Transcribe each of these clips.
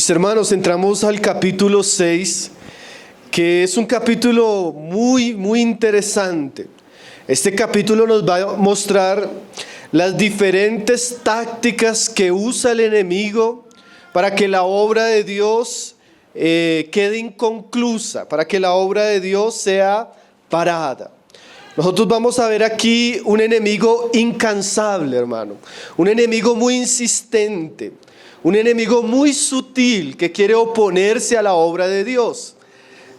Mis hermanos, entramos al capítulo 6, que es un capítulo muy interesante. Este capítulo nos va a mostrar las diferentes tácticas que usa el enemigo para que la obra de Dios quede inconclusa, para que la obra de Dios sea parada. Nosotros vamos a ver aquí un enemigo incansable, hermano, un enemigo muy insistente, un enemigo muy sutil que quiere oponerse a la obra de Dios.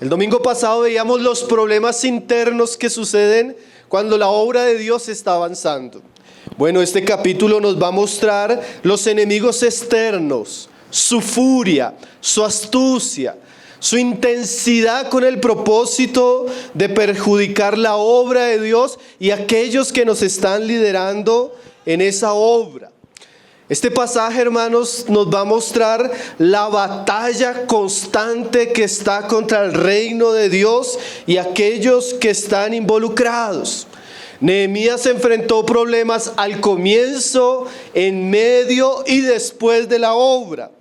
El domingo pasado veíamos los problemas internos que suceden cuando la obra de Dios está avanzando. Bueno, este capítulo nos va a mostrar los enemigos externos, su furia, su astucia, su intensidad con el propósito de perjudicar la obra de Dios y aquellos que nos están liderando en esa obra. Este pasaje, hermanos, nos va a mostrar la batalla constante que está contra el reino de Dios y aquellos que están involucrados. Nehemías enfrentó problemas al comienzo, en medio y después de la obra.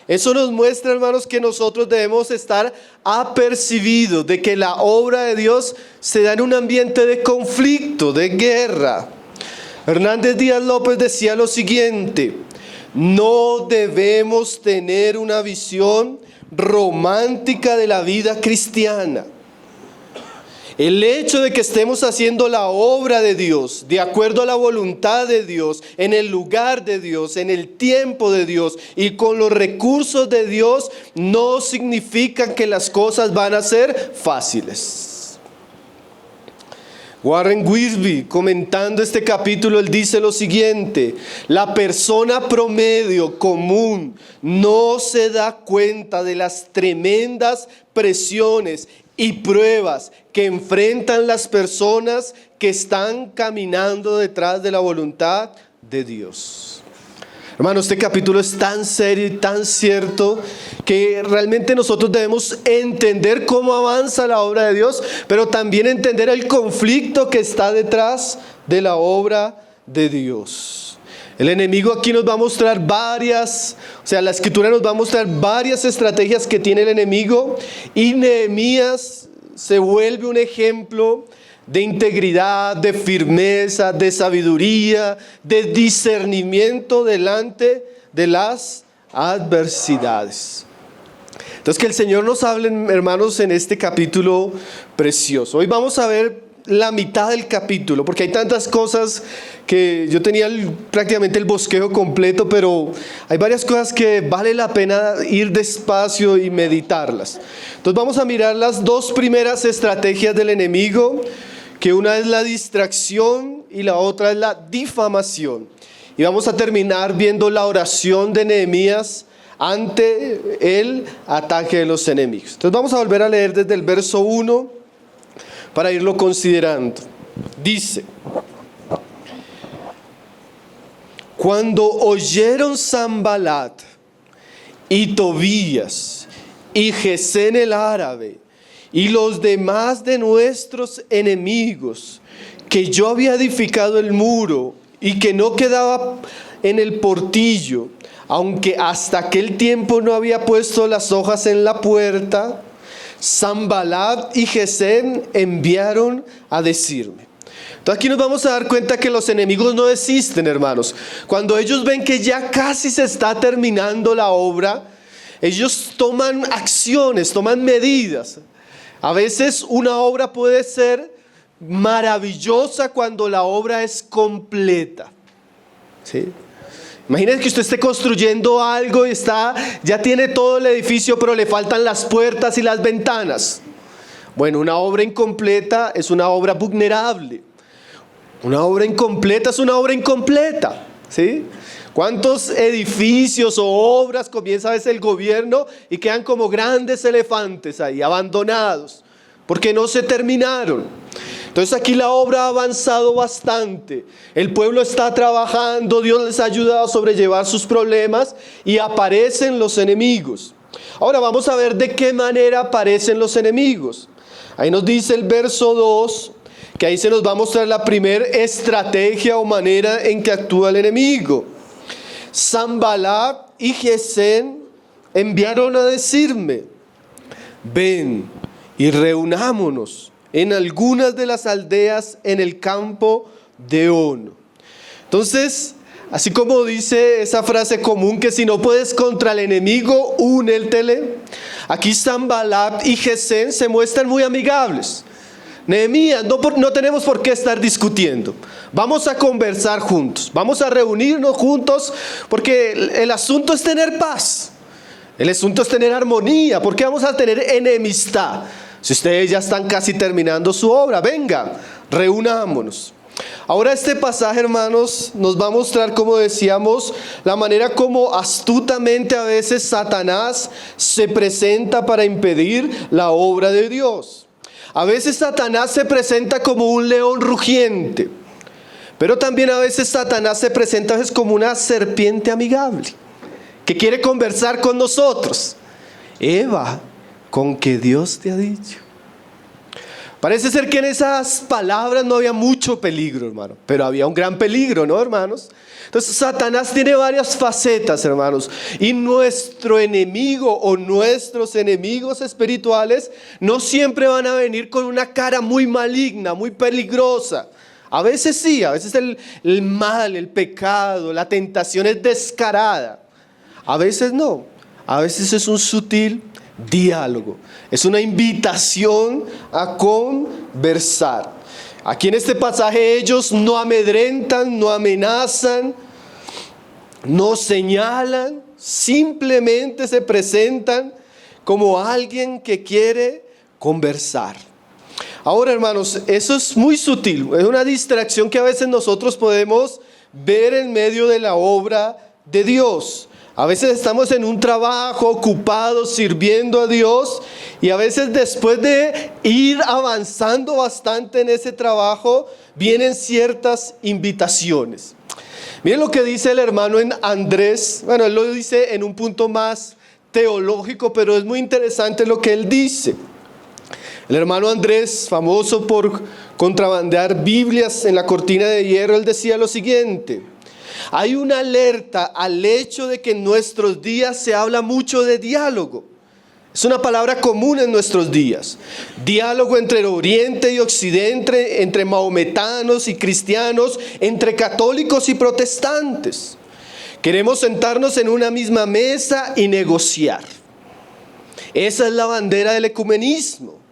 Eso nos muestra, hermanos, que nosotros debemos estar apercibidos de que la obra de Dios se da en un ambiente de conflicto, de guerra. Hernández Díaz López decía lo siguiente: no debemos tener una visión romántica de la vida cristiana. El hecho de que estemos haciendo la obra de Dios, de acuerdo a la voluntad de Dios, en el lugar de Dios, en el tiempo de Dios y con los recursos de Dios, no significa que las cosas van a ser fáciles. Warren Wiersbe, comentando este capítulo, él dice lo siguiente: la persona promedio común no se da cuenta de las tremendas presiones y pruebas que enfrentan las personas que están caminando detrás de la voluntad de Dios. Hermano, este capítulo es tan serio y tan cierto que realmente nosotros debemos entender cómo avanza la obra de Dios, pero también entender el conflicto que está detrás de la obra de Dios. El enemigo aquí nos va a mostrar la escritura nos va a mostrar varias estrategias que tiene el enemigo, y Nehemías se vuelve un ejemplo de integridad, de firmeza, de sabiduría, de discernimiento delante de las adversidades. Entonces, que el Señor nos hable, hermanos, en este capítulo precioso. Hoy vamos a ver la mitad del capítulo, porque hay tantas cosas que yo tenía prácticamente el bosquejo completo, pero hay varias cosas que vale la pena ir despacio y meditarlas. Entonces vamos a mirar las dos primeras estrategias del enemigo, que una es la distracción y la otra es la difamación. Y vamos a terminar viendo la oración de Nehemías ante el ataque de los enemigos. Entonces vamos a volver a leer desde el verso 1 para irlo considerando. Dice: cuando oyeron Sanballat y Tobías y Gesén el árabe y los demás de nuestros enemigos que yo había edificado el muro y que no quedaba en el portillo, aunque hasta aquel tiempo no había puesto las hojas en la puerta, Sanballat y Gesén enviaron a decirme. Entonces aquí nos vamos a dar cuenta que los enemigos no desisten, hermanos. Cuando ellos ven que ya casi se está terminando la obra, ellos toman acciones, toman medidas. A veces una obra puede ser maravillosa cuando la obra es completa, ¿sí? Imagínense que usted esté construyendo algo y ya tiene todo el edificio, pero le faltan las puertas y las ventanas. Bueno, una obra incompleta es una obra vulnerable. Una obra incompleta es una obra incompleta, ¿sí? ¿Cuántos edificios o obras comienza a veces el gobierno y quedan como grandes elefantes ahí, abandonados, porque no se terminaron? Entonces aquí la obra ha avanzado bastante, el pueblo está trabajando, Dios les ha ayudado a sobrellevar sus problemas y aparecen los enemigos. Ahora vamos a ver de qué manera aparecen los enemigos. Ahí nos dice el verso 2, que ahí se nos va a mostrar la primera estrategia o manera en que actúa el enemigo. Sanballat y Gesén enviaron a decirme: ven y reunámonos en algunas de las aldeas en el campo de Ono. Entonces, así como dice esa frase común que si no puedes contra el enemigo, únetele, aquí Sanballat y Gesem se muestran muy amigables. Nehemías, no tenemos por qué estar discutiendo. Vamos a conversar juntos, vamos a reunirnos juntos, porque el asunto es tener paz. El asunto es tener armonía. ¿Por qué vamos a tener enemistad? Si ustedes ya están casi terminando su obra, venga, reunámonos. Ahora este pasaje, hermanos, nos va a mostrar, como decíamos, la manera como astutamente a veces Satanás se presenta para impedir la obra de Dios. A veces Satanás se presenta como un león rugiente, pero también a veces Satanás se presenta como una serpiente amigable, que quiere conversar con nosotros. Eva, ¿con qué Dios te ha dicho? Parece ser que en esas palabras no había mucho peligro, hermano, pero había un gran peligro, ¿no, hermanos? Entonces Satanás tiene varias facetas, hermanos, y nuestro enemigo o nuestros enemigos espirituales no siempre van a venir con una cara muy maligna, muy peligrosa. A veces sí, a veces el mal, el pecado, la tentación es descarada. A veces no, a veces es un sutil diálogo, es una invitación a conversar. Aquí en este pasaje ellos no amedrentan, no amenazan, no señalan, simplemente se presentan como alguien que quiere conversar. Ahora, hermanos, eso es muy sutil, es una distracción que a veces nosotros podemos ver en medio de la obra de Dios. A veces estamos en un trabajo ocupados sirviendo a Dios, y a veces después de ir avanzando bastante en ese trabajo vienen ciertas invitaciones. Miren lo que dice el hermano en Andrés. Bueno, él lo dice en un punto más teológico, pero es muy interesante lo que él dice. El hermano Andrés, famoso por contrabandear Biblias en la cortina de hierro, él decía lo siguiente: hay una alerta al hecho de que en nuestros días se habla mucho de diálogo. Es una palabra común en nuestros días. Diálogo entre el Oriente y Occidente, entre mahometanos y cristianos, entre católicos y protestantes. Queremos sentarnos en una misma mesa y negociar. Esa es la bandera del ecumenismo.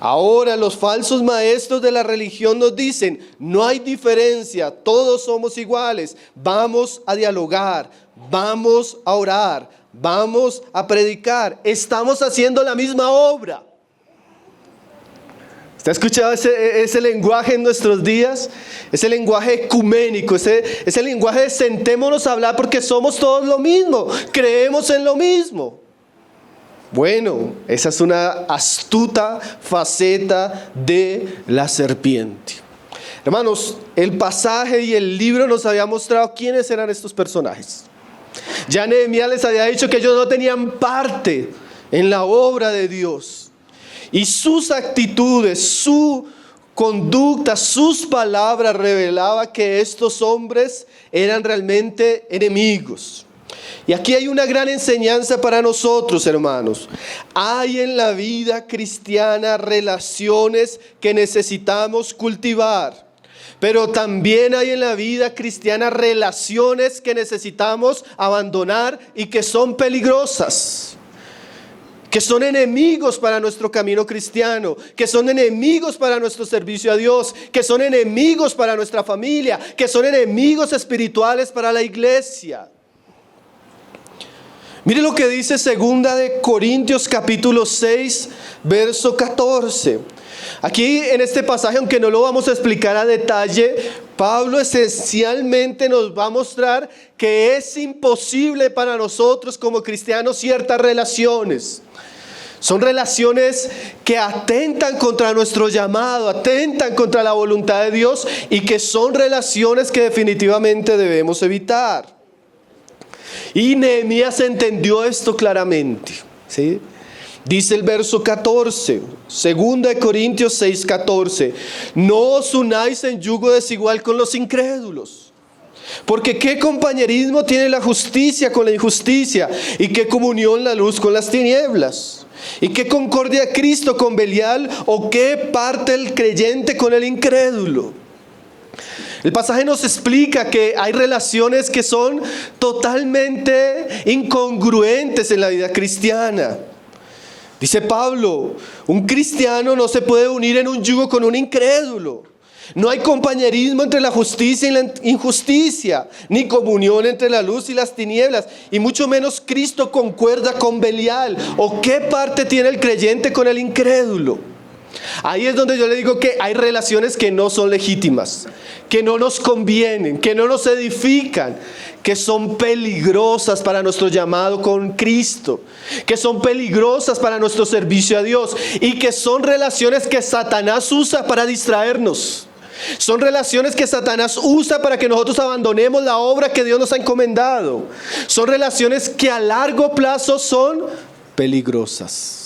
Ahora los falsos maestros de la religión nos dicen: no hay diferencia, todos somos iguales, vamos a dialogar, vamos a orar, vamos a predicar, estamos haciendo la misma obra. ¿Usted ha escuchado ese lenguaje en nuestros días? Ese lenguaje ecuménico, ese lenguaje de sentémonos a hablar porque somos todos lo mismo, creemos en lo mismo. Bueno, esa es una astuta faceta de la serpiente. Hermanos, el pasaje y el libro nos había mostrado quiénes eran estos personajes. Ya Nehemías les había dicho que ellos no tenían parte en la obra de Dios. Y sus actitudes, su conducta, sus palabras revelaba que estos hombres eran realmente enemigos. Y aquí hay una gran enseñanza para nosotros, hermanos. Hay en la vida cristiana relaciones que necesitamos cultivar, pero también hay en la vida cristiana relaciones que necesitamos abandonar y que son peligrosas, que son enemigos para nuestro camino cristiano, que son enemigos para nuestro servicio a Dios, que son enemigos para nuestra familia, que son enemigos espirituales para la iglesia. Mire lo que dice 2 de Corintios capítulo 6, verso 14. Aquí en este pasaje, aunque no lo vamos a explicar a detalle, Pablo esencialmente nos va a mostrar que es imposible para nosotros como cristianos ciertas relaciones. Son relaciones que atentan contra nuestro llamado, atentan contra la voluntad de Dios, y que son relaciones que definitivamente debemos evitar. Y Nehemías entendió esto claramente, ¿sí? Dice el verso 14, 2 de Corintios 6, 14: no os unáis en yugo desigual con los incrédulos. Porque ¿qué compañerismo tiene la justicia con la injusticia? ¿Y qué comunión la luz con las tinieblas? ¿Y qué concordia Cristo con Belial? ¿O qué parte el creyente con el incrédulo? El pasaje nos explica que hay relaciones que son totalmente incongruentes en la vida cristiana. Dice Pablo, un cristiano no se puede unir en un yugo con un incrédulo. No hay compañerismo entre la justicia y la injusticia, ni comunión entre la luz y las tinieblas, y mucho menos Cristo concuerda con Belial. ¿O qué parte tiene el creyente con el incrédulo? Ahí es donde yo le digo que hay relaciones que no son legítimas, que no nos convienen, que no nos edifican, que son peligrosas para nuestro llamado con Cristo, que son peligrosas para nuestro servicio a Dios y que son relaciones que Satanás usa para distraernos. Son relaciones que Satanás usa para que nosotros abandonemos la obra que Dios nos ha encomendado. Son relaciones que a largo plazo son peligrosas.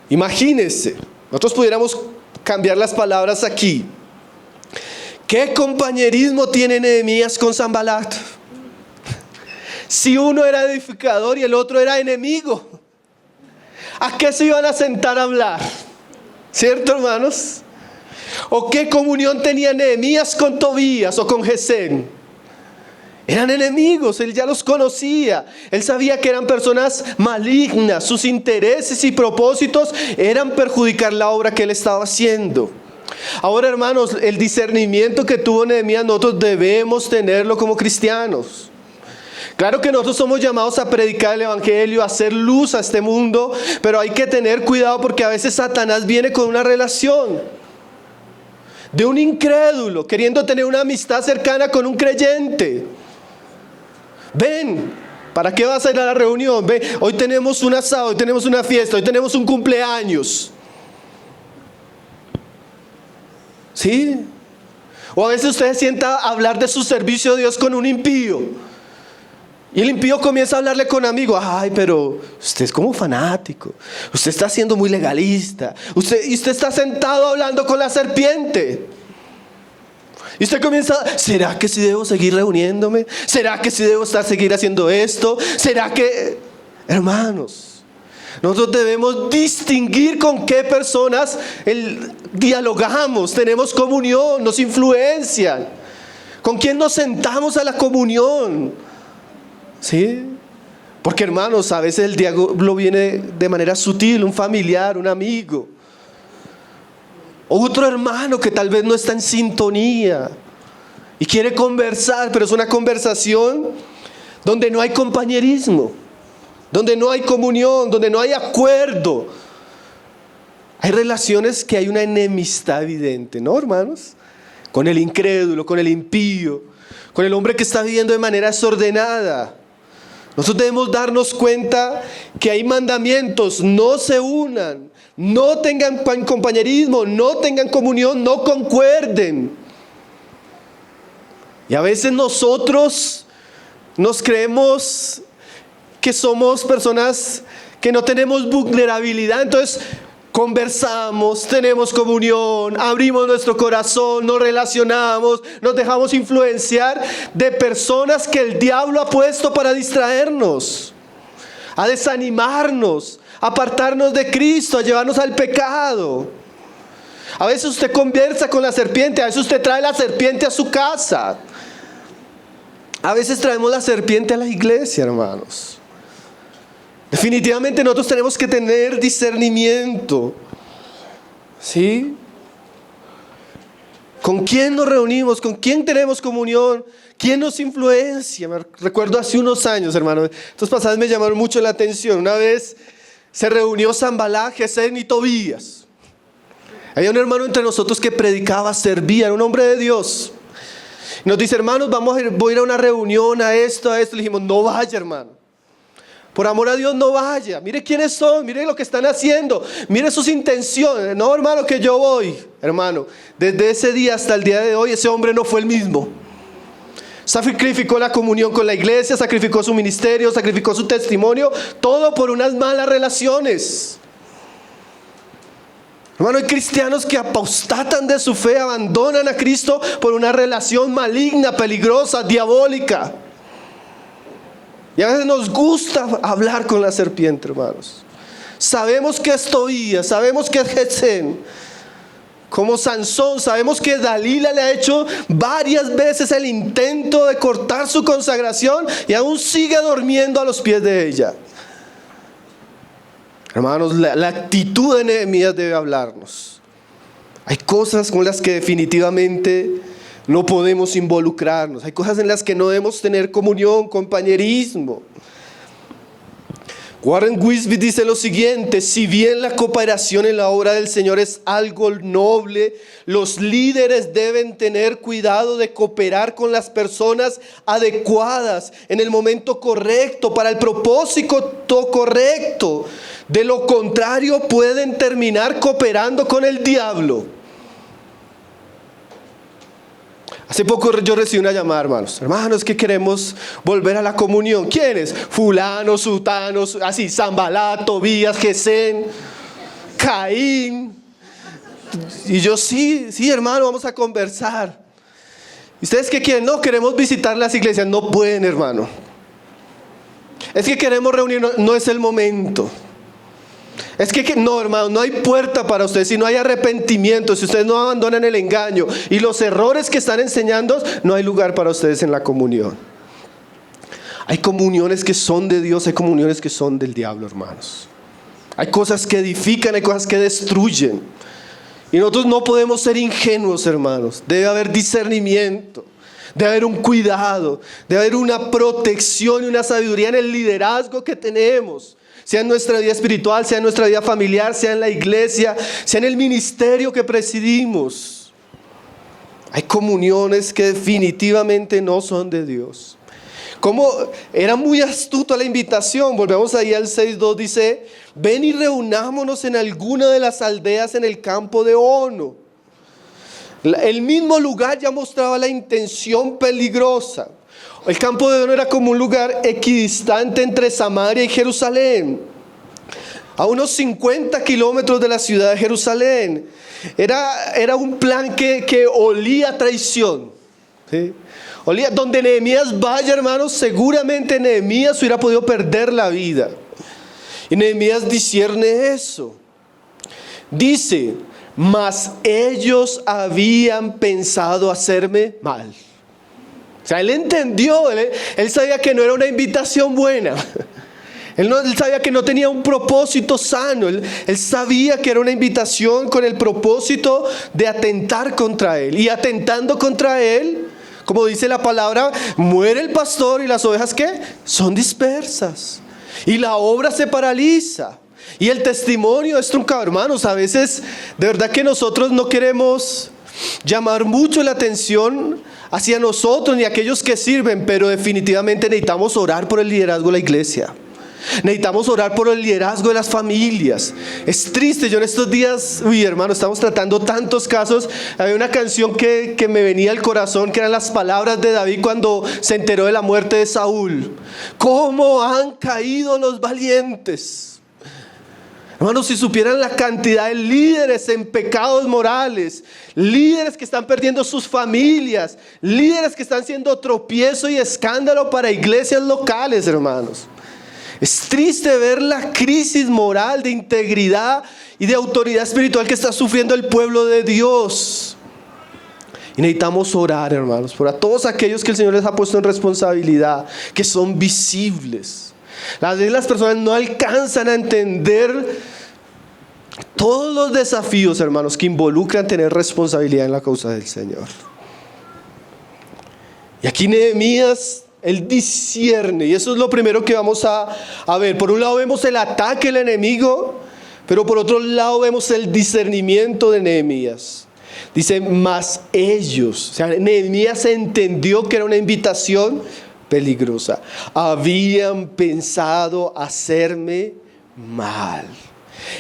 Imagínense, nosotros pudiéramos cambiar las palabras aquí. ¿Qué compañerismo tiene Nehemías con Sanbalat? Si uno era edificador y el otro era enemigo, ¿a qué se iban a sentar a hablar? ¿Cierto, hermanos? ¿O qué comunión tenía Nehemías con Tobías o con Gesén? Eran enemigos, él ya los conocía. Él sabía que eran personas malignas. Sus intereses y propósitos eran perjudicar la obra que él estaba haciendo. Ahora, hermanos, el discernimiento que tuvo Nehemías nosotros debemos tenerlo como cristianos. Claro que nosotros somos llamados a predicar el evangelio, a hacer luz a este mundo, pero hay que tener cuidado porque a veces Satanás viene con una relación de un incrédulo, queriendo tener una amistad cercana con un creyente. Ven, ¿para qué vas a ir a la reunión? Ven, hoy tenemos un asado, hoy tenemos una fiesta, hoy tenemos un cumpleaños. ¿Sí? O a veces usted se sienta a hablar de su servicio a Dios con un impío. Y el impío comienza a hablarle con amigos. Ay, pero usted es como fanático. Usted está siendo muy legalista. Usted está sentado hablando con la serpiente. Y usted comienza, ¿será que sí debo seguir reuniéndome? ¿Será que sí debo seguir haciendo esto? ¿Será que...? Hermanos, nosotros debemos distinguir con qué personas dialogamos, tenemos comunión, nos influencian. ¿Con quién nos sentamos a la comunión? ¿Sí? Porque, hermanos, a veces el diablo viene de manera sutil, un familiar, un amigo, otro hermano que tal vez no está en sintonía y quiere conversar, pero es una conversación donde no hay compañerismo, donde no hay comunión, donde no hay acuerdo. Hay relaciones que hay una enemistad evidente, ¿no, hermanos? Con el incrédulo, con el impío, con el hombre que está viviendo de manera desordenada. Nosotros debemos darnos cuenta que hay mandamientos: no se unan, no tengan compañerismo, no tengan comunión, no concuerden. Y a veces nosotros nos creemos que somos personas que no tenemos vulnerabilidad, entonces conversamos, tenemos comunión, abrimos nuestro corazón, nos relacionamos, nos dejamos influenciar de personas que el diablo ha puesto para distraernos, a desanimarnos, a apartarnos de Cristo, a llevarnos al pecado. A veces usted conversa con la serpiente, a veces usted trae la serpiente a su casa. A veces traemos la serpiente a la iglesia, hermanos. Definitivamente nosotros tenemos que tener discernimiento. ¿Sí? ¿Con quién nos reunimos? ¿Con quién tenemos comunión? ¿Quién nos influencia? Me recuerdo hace unos años, hermano, estos pasajes me llamaron mucho la atención. Una vez se reunió Sanbalat, Gesén y Tobías. Había un hermano entre nosotros que predicaba, servía, era un hombre de Dios. Nos dice: hermanos, voy a ir a una reunión, a esto. Le dijimos: no vaya, hermano. Por amor a Dios, no vaya. Mire quiénes son, mire lo que están haciendo, mire sus intenciones. No, hermano, que yo voy. Hermano, desde ese día hasta el día de hoy, ese hombre no fue el mismo. Sacrificó la comunión con la iglesia, sacrificó su ministerio, sacrificó su testimonio, todo por unas malas relaciones. Hermano, hay cristianos que apostatan de su fe, abandonan a Cristo por una relación maligna, peligrosa, diabólica. Y a veces nos gusta hablar con la serpiente, hermanos. Sabemos que es Tobías, sabemos que es Gesén. Como Sansón, sabemos que Dalila le ha hecho varias veces el intento de cortar su consagración y aún sigue durmiendo a los pies de ella. Hermanos, la actitud de Nehemías debe hablarnos. Hay cosas con las que definitivamente no podemos involucrarnos. Hay cosas en las que no debemos tener comunión, compañerismo. Warren Wiersbe dice lo siguiente: si bien la cooperación en la obra del Señor es algo noble, los líderes deben tener cuidado de cooperar con las personas adecuadas, en el momento correcto, para el propósito correcto. De lo contrario, pueden terminar cooperando con el diablo. Hace poco yo recibí una llamada, hermanos, que queremos volver a la comunión. ¿Quiénes? Fulano, Sutano, así, Zambalá, Tobías, Gesén, Caín. Y yo, sí, hermano, vamos a conversar. ¿Y ustedes qué quieren? No, queremos visitar las iglesias. No pueden, hermano. Es que queremos reunirnos, no es el momento. Es que no, hermano, no hay puerta para ustedes si no hay arrepentimiento, si ustedes no abandonan el engaño y los errores que están enseñando, no hay lugar para ustedes en la comunión. Hay comuniones que son de Dios, hay comuniones que son del diablo, hermanos. Hay cosas que edifican, hay cosas que destruyen. Y nosotros no podemos ser ingenuos, hermanos. Debe haber discernimiento, debe haber un cuidado, debe haber una protección y una sabiduría en el liderazgo que tenemos. Sea en nuestra vida espiritual, sea en nuestra vida familiar, sea en la iglesia, sea en el ministerio que presidimos. Hay comuniones que definitivamente no son de Dios. Como era muy astuta la invitación, volvemos ahí al 6:2, dice: ven y reunámonos en alguna de las aldeas en el campo de Ono. El mismo lugar ya mostraba la intención peligrosa. El campo de Ono era como un lugar equidistante entre Samaria y Jerusalén, a unos 50 kilómetros de la ciudad de Jerusalén. Era un plan que olía a traición, ¿sí? Olía, donde Nehemías vaya, hermanos, seguramente Nehemías hubiera podido perder la vida. Y Nehemías discierne eso. Dice: mas ellos habían pensado hacerme mal. O sea, él entendió, él sabía que no era una invitación buena. Él sabía que no tenía un propósito sano. Él sabía que era una invitación con el propósito de atentar contra él. Y atentando contra él, como dice la palabra, muere el pastor y las ovejas, ¿qué? Son dispersas. Y la obra se paraliza. Y el testimonio es truncado, hermanos. A veces, de verdad que nosotros no queremos llamar mucho la atención hacia nosotros ni a aquellos que sirven, pero definitivamente necesitamos orar por el liderazgo de la iglesia. Necesitamos orar por el liderazgo de las familias. Es triste, yo en estos días, hermano, estamos tratando tantos casos. Había una canción que me venía al corazón, que eran las palabras de David cuando se enteró de la muerte de Saúl. ¿Cómo han caído los valientes? Hermanos, si supieran la cantidad de líderes en pecados morales, líderes que están perdiendo sus familias, líderes que están siendo tropiezo y escándalo para iglesias locales, hermanos. Es triste ver la crisis moral, de integridad y de autoridad espiritual que está sufriendo el pueblo de Dios. Y necesitamos orar, hermanos, por a todos aquellos que el Señor les ha puesto en responsabilidad, que son visibles. A veces las personas no alcanzan a entender todos los desafíos, hermanos, que involucran tener responsabilidad en la causa del Señor. Y aquí Nehemías, él discierne, y eso es lo primero que vamos a ver. Por un lado vemos el ataque del enemigo, pero por otro lado vemos el discernimiento de Nehemías. Dice: mas ellos, o sea, Nehemías entendió que era una invitación peligrosa. Habían pensado hacerme mal.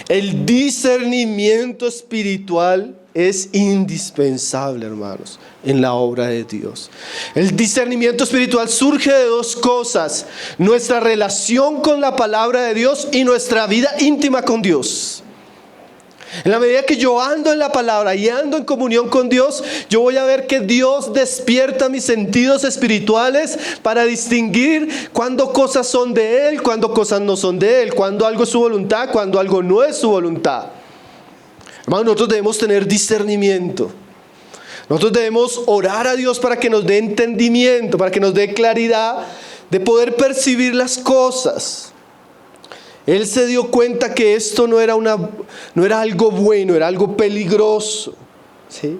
El discernimiento espiritual es indispensable, hermanos, en la obra de Dios. El discernimiento espiritual surge de dos cosas: nuestra relación con la palabra de Dios y nuestra vida íntima con Dios. En la medida que yo ando en la palabra y ando en comunión con Dios, yo voy a ver que Dios despierta mis sentidos espirituales para distinguir cuándo cosas son de Él, cuándo cosas no son de Él, cuándo algo es su voluntad, cuándo algo no es su voluntad. Hermanos, nosotros debemos tener discernimiento. Nosotros debemos orar a Dios para que nos dé entendimiento, para que nos dé claridad de poder percibir las cosas. Él se dio cuenta que esto no era algo bueno, era algo peligroso, ¿sí?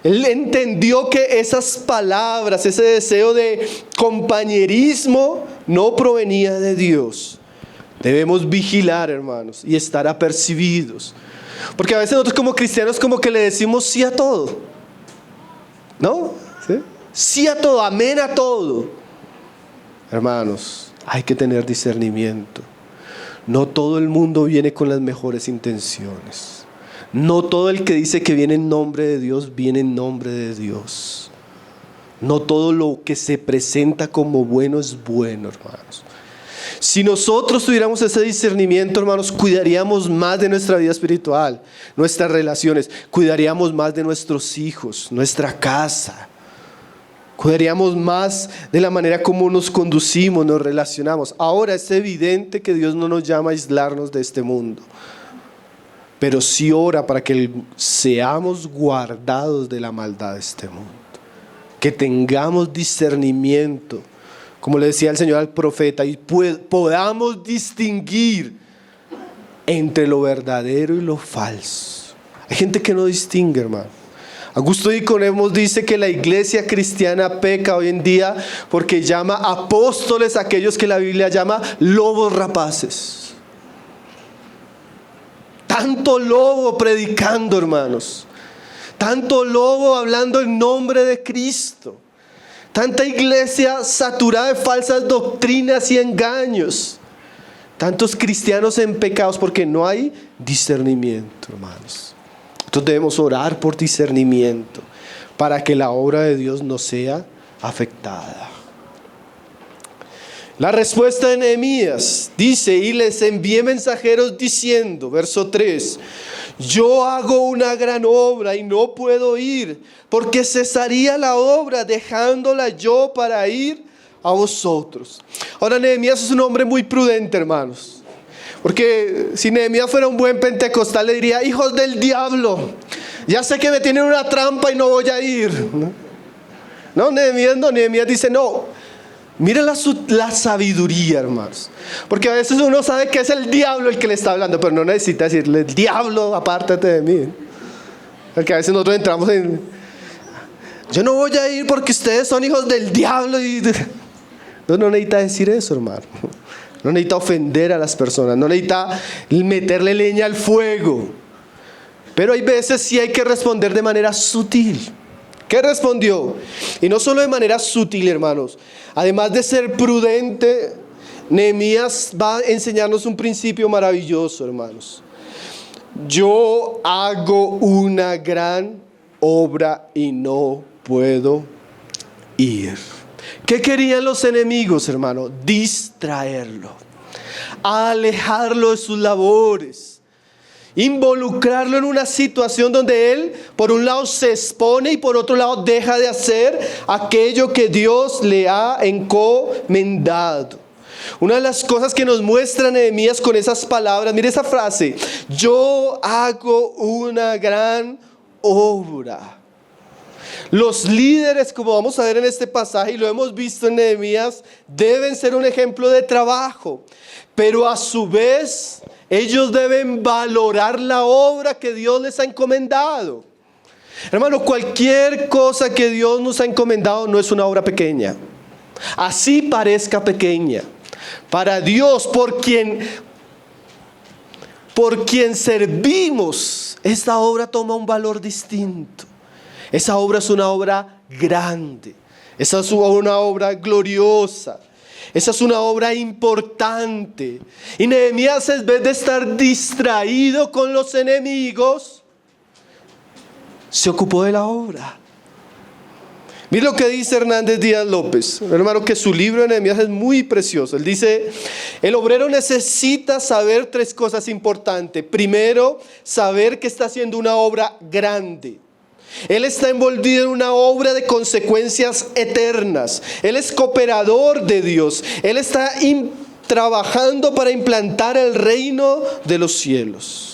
Él entendió que esas palabras, ese deseo de compañerismo no provenía de Dios. Debemos vigilar, hermanos, y estar apercibidos. Porque a veces nosotros como cristianos como que le decimos sí a todo, ¿no? ¿Sí? Sí a todo, amén a todo. Hermanos, hay que tener discernimiento. No todo el mundo viene con las mejores intenciones. No todo el que dice que viene en nombre de Dios, viene en nombre de Dios. No todo lo que se presenta como bueno es bueno, hermanos. Si nosotros tuviéramos ese discernimiento, hermanos, cuidaríamos más de nuestra vida espiritual, nuestras relaciones, cuidaríamos más de nuestros hijos, nuestra casa. Cuidaríamos más de la manera como nos conducimos, nos relacionamos. Ahora es evidente que Dios no nos llama a aislarnos de este mundo, pero sí ora para que seamos guardados de la maldad de este mundo, que tengamos discernimiento, como le decía el Señor al profeta, y podamos distinguir entre lo verdadero y lo falso. Hay gente que no distingue, hermano. Augusto Nicodemos dice que la iglesia cristiana peca hoy en día porque llama apóstoles a aquellos que la Biblia llama lobos rapaces. Tanto lobo predicando, hermanos. Tanto lobo hablando en nombre de Cristo. Tanta iglesia saturada de falsas doctrinas y engaños. Tantos cristianos en pecados porque no hay discernimiento, hermanos. Entonces debemos orar por discernimiento para que la obra de Dios no sea afectada. La respuesta de Nehemías dice: y les envié mensajeros diciendo, verso 3, yo hago una gran obra y no puedo ir, porque cesaría la obra dejándola yo para ir a vosotros. Ahora Nehemías es un hombre muy prudente, hermanos. Porque si Nehemías fuera un buen pentecostal le diría: hijos del diablo, ya sé que me tienen una trampa y no voy a ir. Nehemías dice: no, miren la sabiduría, hermanos. Porque a veces uno sabe que es el diablo el que le está hablando, pero no necesita decirle: diablo, apártate de mí. Porque a veces nosotros entramos en: yo no voy a ir porque ustedes son hijos del diablo. No necesita decir eso, hermano. No necesita ofender a las personas, no necesita meterle leña al fuego. Pero hay veces sí hay que responder de manera sutil. ¿Qué respondió? Y no solo de manera sutil, hermanos. Además de ser prudente, Nehemías va a enseñarnos un principio maravilloso, hermanos. Yo hago una gran obra y no puedo ir. ¿Qué querían los enemigos, hermano? Distraerlo, alejarlo de sus labores, involucrarlo en una situación donde él, por un lado, se expone y por otro lado, deja de hacer aquello que Dios le ha encomendado. Una de las cosas que nos muestra Nehemías con esas palabras, mire esa frase: yo hago una gran obra. Los líderes, como vamos a ver en este pasaje y lo hemos visto en Nehemías, deben ser un ejemplo de trabajo, pero a su vez ellos deben valorar la obra que Dios les ha encomendado. Hermano, cualquier cosa que Dios nos ha encomendado no es una obra pequeña, así parezca pequeña. Para Dios, por quien servimos, esta obra toma un valor distinto. Esa obra es una obra grande. Esa es una obra gloriosa. Esa es una obra importante. Y Nehemías, en vez de estar distraído con los enemigos, se ocupó de la obra. Mire lo que dice Hernández Díaz López, hermano, que su libro de Nehemías es muy precioso. Él dice, el obrero necesita saber tres cosas importantes. Primero, saber que está haciendo una obra grande. Él está envolvido en una obra de consecuencias eternas. Él es cooperador de Dios. Él está trabajando para implantar el reino de los cielos.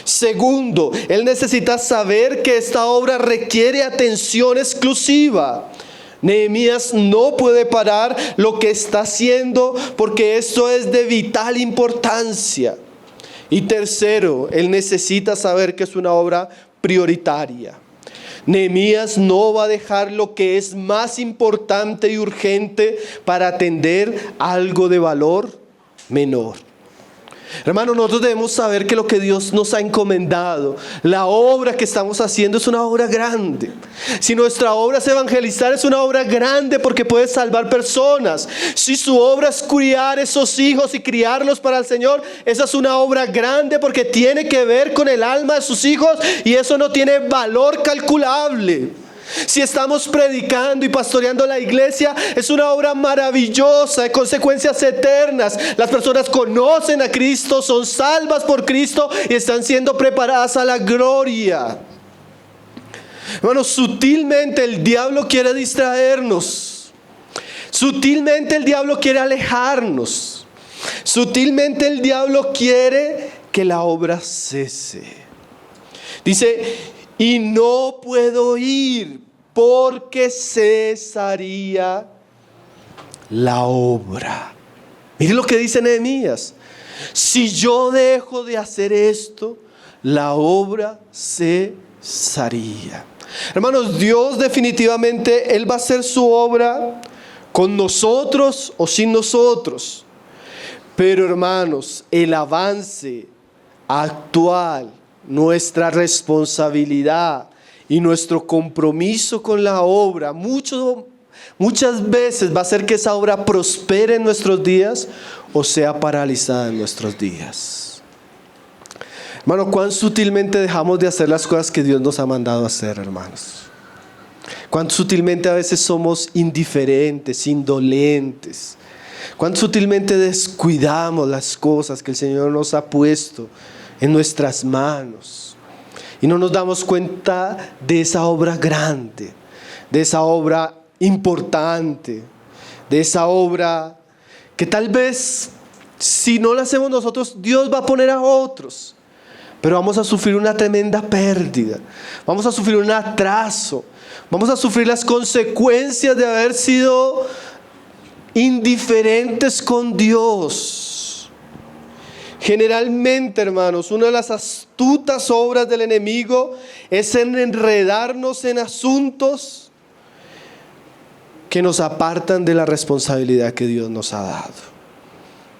Segundo, él necesita saber que esta obra requiere atención exclusiva. Nehemías no puede parar lo que está haciendo porque esto es de vital importancia. Y tercero, él necesita saber que es una obra prioritaria. Nehemías no va a dejar lo que es más importante y urgente para atender algo de valor menor. Hermano, nosotros debemos saber que lo que Dios nos ha encomendado, la obra que estamos haciendo es una obra grande. Si nuestra obra es evangelizar, es una obra grande porque puede salvar personas. Si su obra es criar esos hijos y criarlos para el Señor, esa es una obra grande porque tiene que ver con el alma de sus hijos y eso no tiene valor calculable. Si estamos predicando y pastoreando la iglesia, es una obra maravillosa de consecuencias eternas. Las personas conocen a Cristo, son salvas por Cristo y están siendo preparadas a la gloria. Bueno, sutilmente el diablo quiere distraernos. Sutilmente el diablo quiere alejarnos. Sutilmente el diablo quiere que la obra cese. Dice, y no puedo ir porque cesaría la obra. Mire lo que dice Nehemías. Si yo dejo de hacer esto, la obra cesaría. Hermanos, Dios definitivamente, Él va a hacer su obra con nosotros o sin nosotros. Pero hermanos, el avance actual, nuestra responsabilidad y nuestro compromiso con la obra muchas veces va a hacer que esa obra prospere en nuestros días o sea paralizada en nuestros días. Hermano, cuán sutilmente dejamos de hacer las cosas que Dios nos ha mandado a hacer, hermanos. Cuán sutilmente a veces somos indiferentes, indolentes. Cuán sutilmente descuidamos las cosas que el Señor nos ha puesto en nuestras manos y no nos damos cuenta de esa obra grande, de esa obra importante, de esa obra que tal vez si no la hacemos nosotros, Dios va a poner a otros, pero vamos a sufrir una tremenda pérdida, vamos a sufrir un atraso, vamos a sufrir las consecuencias de haber sido indiferentes con Dios. Generalmente, hermanos, una de las astutas obras del enemigo es enredarnos en asuntos que nos apartan de la responsabilidad que Dios nos ha dado.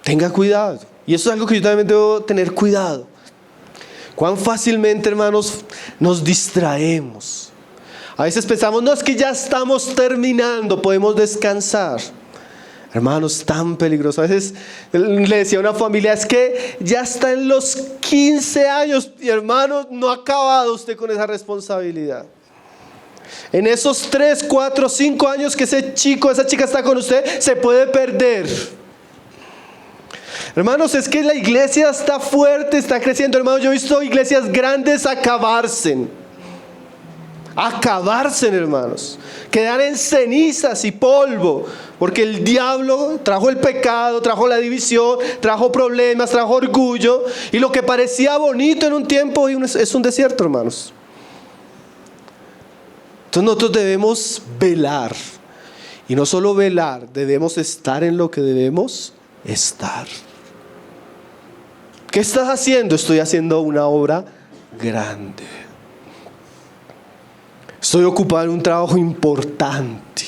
Tenga cuidado. Y eso es algo que yo también debo tener cuidado. Cuán fácilmente, hermanos, nos distraemos. A veces pensamos, no, es que ya estamos terminando, podemos descansar. Hermanos, tan peligroso. A veces le decía a una familia, es que ya está en los 15 años y hermanos, no ha acabado usted con esa responsabilidad. En esos 3, 4, 5 años que ese chico, esa chica está con usted, se puede perder. Hermanos, es que la iglesia está fuerte, está creciendo. Hermanos, yo he visto iglesias grandes acabarse, hermanos, quedar en cenizas y polvo, porque el diablo trajo el pecado, trajo la división, trajo problemas, trajo orgullo, y lo que parecía bonito en un tiempo es un desierto, hermanos. Entonces nosotros debemos velar, y no solo velar, debemos estar en lo que debemos estar. ¿Qué estás haciendo? Estoy haciendo una obra grande. Estoy ocupado en un trabajo importante.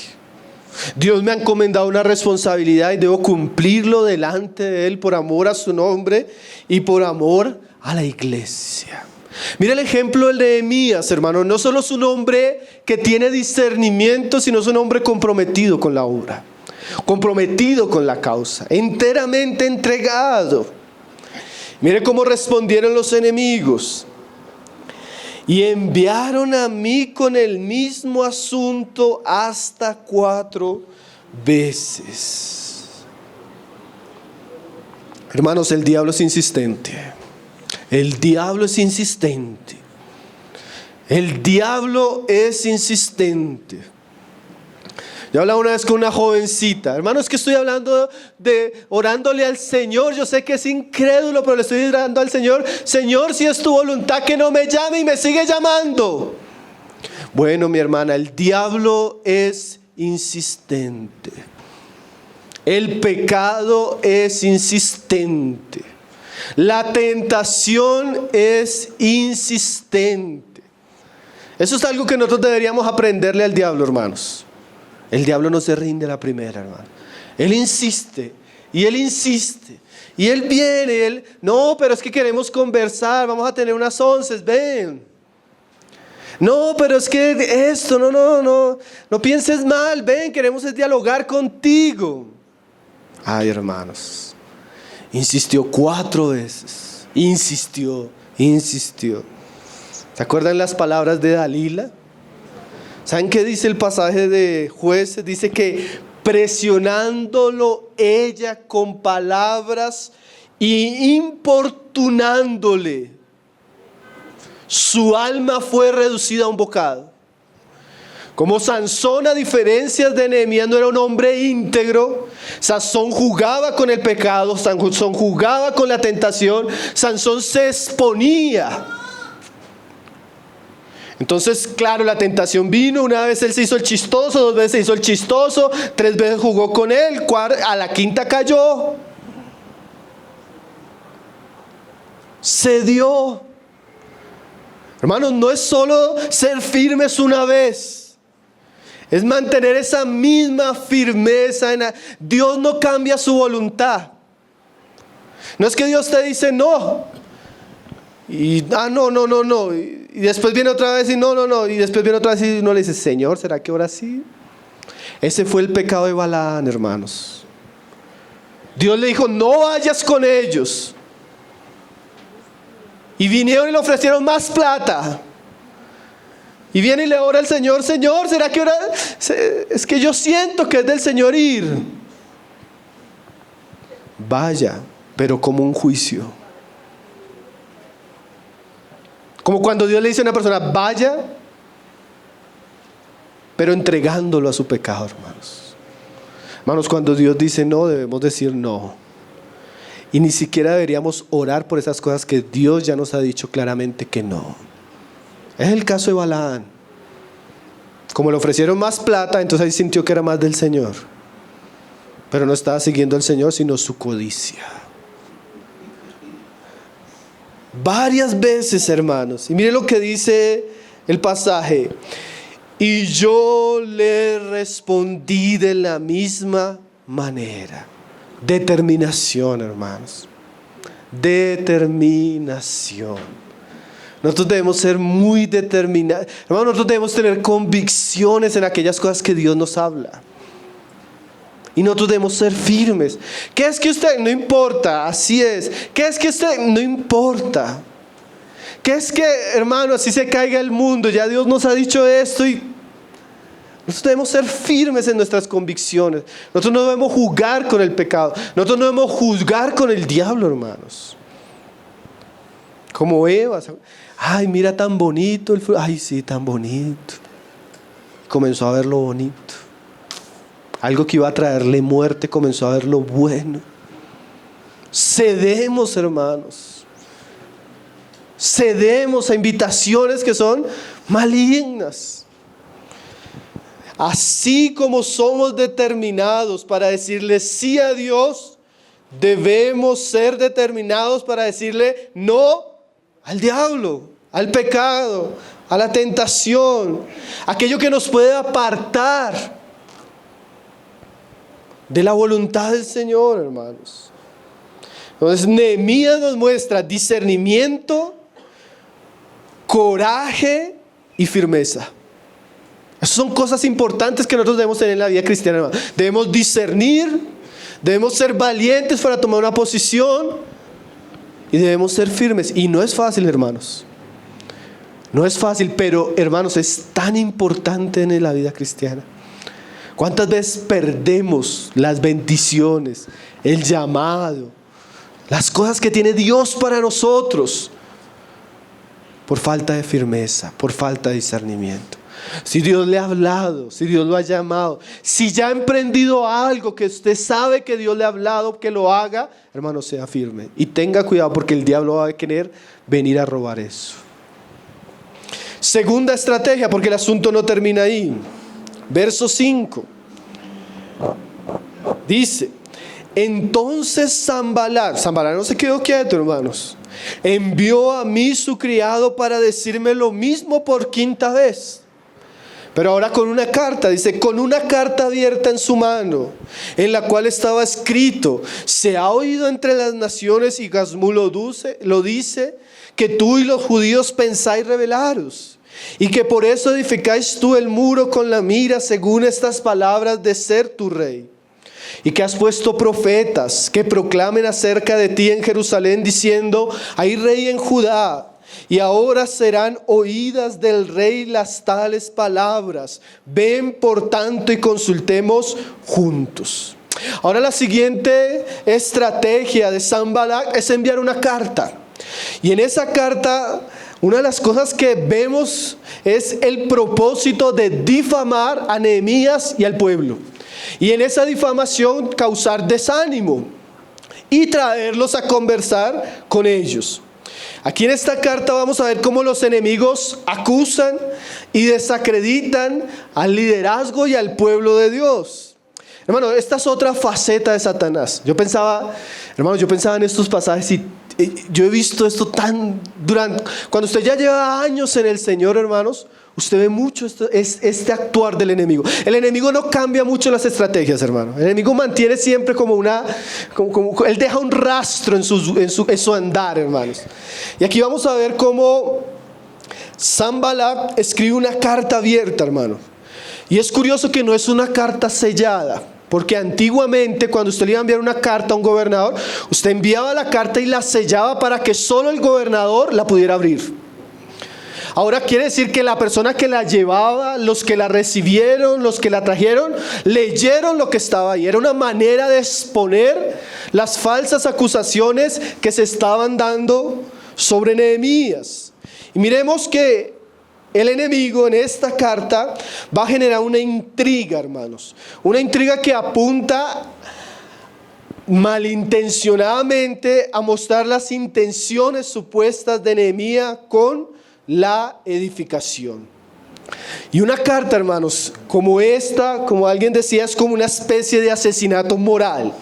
Dios me ha encomendado una responsabilidad y debo cumplirlo delante de Él por amor a su nombre y por amor a la iglesia. Mira el ejemplo de Nehemías, hermano. No solo es un hombre que tiene discernimiento, sino es un hombre comprometido con la obra, comprometido con la causa, enteramente entregado. Mire cómo respondieron los enemigos. Y enviaron a mí con el mismo asunto hasta 4 veces. Hermanos, el diablo es insistente. El diablo es insistente. El diablo es insistente. Yo hablaba una vez con una jovencita. Hermano, es que estoy hablando de orándole al Señor. Yo sé que es incrédulo, pero le estoy orando al Señor. Señor, si es tu voluntad, que no me llame, y me sigue llamando. Bueno, mi hermana, el diablo es insistente. El pecado es insistente. La tentación es insistente. Eso es algo que nosotros deberíamos aprenderle al diablo, hermanos. El diablo no se rinde a la primera, hermano. Él insiste, y él insiste, y él viene, no, pero es que queremos conversar, vamos a tener unas 11, ven. No, pero es que esto, no pienses mal, ven, queremos dialogar contigo. Ay, hermanos, insistió 4 veces, insistió. ¿Se acuerdan las palabras de Dalila? ¿Saben qué dice el pasaje de Jueces? Dice que presionándolo ella con palabras y importunándole, su alma fue reducida a un bocado. Como Sansón, a diferencia de Nehemías, no era un hombre íntegro. Sansón jugaba con el pecado, Sansón jugaba con la tentación, Sansón se exponía. Entonces, claro, la tentación vino. Una vez él se hizo el chistoso, 2 veces se hizo el chistoso, 3 veces jugó con él, a la quinta cayó. Cedió. Hermanos, no es solo ser firmes una vez, es mantener esa misma firmeza. Dios no cambia su voluntad. No es que Dios te dice no, y no. Y después viene otra vez y no. Y después viene otra vez y uno le dice, Señor, ¿será que ahora sí? Ese fue el pecado de Balaam, hermanos. Dios le dijo, no vayas con ellos. Y vinieron y le ofrecieron más plata. Y viene y le ora al Señor, Señor, ¿será que ahora? Es que yo siento que es del Señor ir. Vaya, pero como un juicio. Como cuando Dios le dice a una persona, vaya, pero entregándolo a su pecado, hermanos. Hermanos, cuando Dios dice no, debemos decir no. Y ni siquiera deberíamos orar por esas cosas que Dios ya nos ha dicho claramente que no. Es el caso de Balaam. Como le ofrecieron más plata, entonces ahí sintió que era más del Señor. Pero no estaba siguiendo al Señor, sino su codicia. Varias veces, hermanos. Y mire lo que dice el pasaje. Y yo le respondí de la misma manera. Determinación, hermanos. Determinación. Nosotros debemos ser muy determinados. Hermanos, nosotros debemos tener convicciones en aquellas cosas que Dios nos habla. Y nosotros debemos ser firmes. ¿Qué es que usted? No importa, así es. ¿Qué es que usted? No importa. ¿Qué es que, hermano, así se caiga el mundo? Ya Dios nos ha dicho esto y nosotros debemos ser firmes en nuestras convicciones. Nosotros no debemos jugar con el pecado. Nosotros no debemos juzgar con el diablo, hermanos. Como Eva. Ay, mira tan bonito el fruto. Ay, sí, tan bonito. Comenzó a ver lo bonito. Algo que iba a traerle muerte, comenzó a ver lo bueno. Cedemos, hermanos. Cedemos a invitaciones que son malignas. Así como somos determinados para decirle sí a Dios, debemos ser determinados para decirle no al diablo, al pecado, a la tentación, aquello que nos puede apartar de la voluntad del Señor, hermanos. Entonces Nehemías nos muestra discernimiento, coraje y firmeza. Esas son cosas importantes que nosotros debemos tener en la vida cristiana, hermano. Debemos discernir, debemos ser valientes para tomar una posición y debemos ser firmes. Y no es fácil, hermanos. No es fácil, pero hermanos, es tan importante en la vida cristiana. ¿Cuántas veces perdemos las bendiciones, el llamado, las cosas que tiene Dios para nosotros por falta de firmeza, por falta de discernimiento? Si Dios le ha hablado, si Dios lo ha llamado, si ya ha emprendido algo que usted sabe que Dios le ha hablado, que lo haga, hermano, sea firme y tenga cuidado, porque el diablo va a querer venir a robar eso. Segunda estrategia, porque el asunto no termina ahí. Verso 5 dice: entonces Sanbalat no se quedó quieto, hermanos, envió a mí su criado para decirme lo mismo por quinta vez. Pero ahora con una carta, dice, con una carta abierta en su mano, en la cual estaba escrito: se ha oído entre las naciones, y Gazmú lo dice, que tú y los judíos pensáis rebelaros, y que por eso edificáis tú el muro con la mira, según estas palabras de ser tu rey. Y que has puesto profetas que proclamen acerca de ti en Jerusalén, diciendo: hay rey en Judá. Y ahora serán oídas del rey las tales palabras. Ven por tanto y consultemos juntos. Ahora la siguiente estrategia de Sanbalat es enviar una carta. Y en esa carta, una de las cosas que vemos es el propósito de difamar a Nehemías y al pueblo. Y en esa difamación causar desánimo y traerlos a conversar con ellos. Aquí en esta carta vamos a ver cómo los enemigos acusan y desacreditan al liderazgo y al pueblo de Dios. Hermano, esta es otra faceta de Satanás. Yo pensaba en estos pasajes y yo he visto esto cuando usted ya lleva años en el Señor, hermanos, usted ve mucho este actuar del enemigo. El enemigo no cambia mucho las estrategias, hermano. El enemigo mantiene siempre él deja un rastro en su andar, hermanos. Y aquí vamos a ver cómo Sanbalat escribe una carta abierta, hermano. Y es curioso que no es una carta sellada, porque antiguamente cuando usted le iba a enviar una carta a un gobernador, usted enviaba la carta y la sellaba para que solo el gobernador la pudiera abrir. Ahora quiere decir que la persona que la llevaba, los que la recibieron, los que la trajeron, leyeron lo que estaba ahí. Era una manera de exponer las falsas acusaciones que se estaban dando sobre Nehemías. Y miremos que el enemigo en esta carta va a generar una intriga, hermanos. Una intriga que apunta malintencionadamente a mostrar las intenciones supuestas de Nehemías con la edificación. Y una carta, hermanos, como esta, como alguien decía, es como una especie de asesinato moral.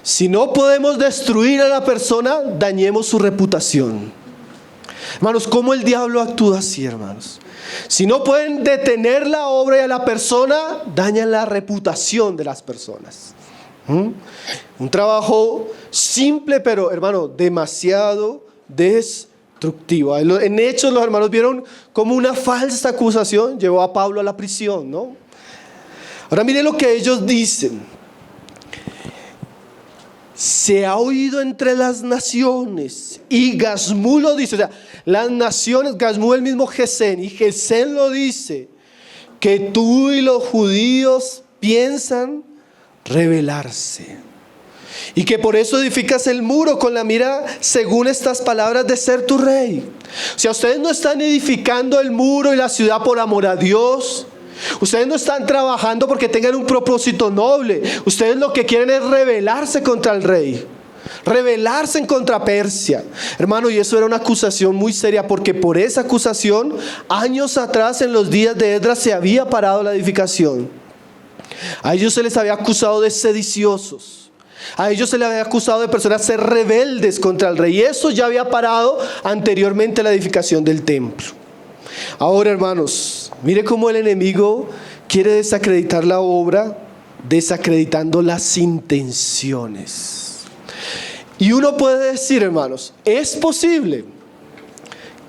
Si no podemos destruir a la persona, dañemos su reputación. Hermanos, ¿cómo el diablo actúa así, hermanos? Si no pueden detener la obra y a la persona, dañan la reputación de las personas. Un trabajo simple, pero, hermano, demasiado destructivo. En Hechos los hermanos vieron como una falsa acusación llevó a Pablo a la prisión, ¿no? Ahora miren lo que ellos dicen: se ha oído entre las naciones, y Gazmú lo dice, o sea, las naciones, Gazmú el mismo Gesén, y Gesén lo dice, que tú y los judíos piensan rebelarse. Y que por eso edificas el muro con la mira según estas palabras de ser tu rey. O sea, ustedes no están edificando el muro y la ciudad por amor a Dios. Ustedes no están trabajando porque tengan un propósito noble. Ustedes lo que quieren es rebelarse contra el rey. Rebelarse en contra Persia. Hermano, y eso era una acusación muy seria, porque por esa acusación, años atrás en los días de Esdras se había parado la edificación. A ellos se les había acusado de sediciosos. A ellos se les había acusado de personas ser rebeldes contra el rey. Y eso ya había parado anteriormente la edificación del templo. Ahora, hermanos, mire cómo el enemigo quiere desacreditar la obra, desacreditando las intenciones. Y uno puede decir, hermanos, es posible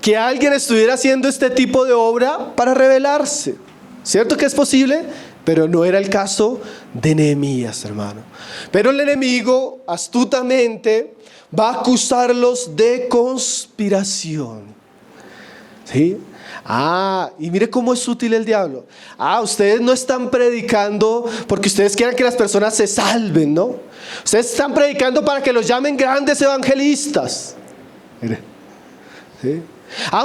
que alguien estuviera haciendo este tipo de obra para rebelarse. ¿Cierto que es posible? Pero no era el caso de Nehemías, hermano. Pero el enemigo astutamente va a acusarlos de conspiración. ¿Sí? Y mire cómo es útil el diablo. Ustedes no están predicando porque ustedes quieran que las personas se salven, ¿no? Ustedes están predicando para que los llamen grandes evangelistas. Mire. ¿Sí?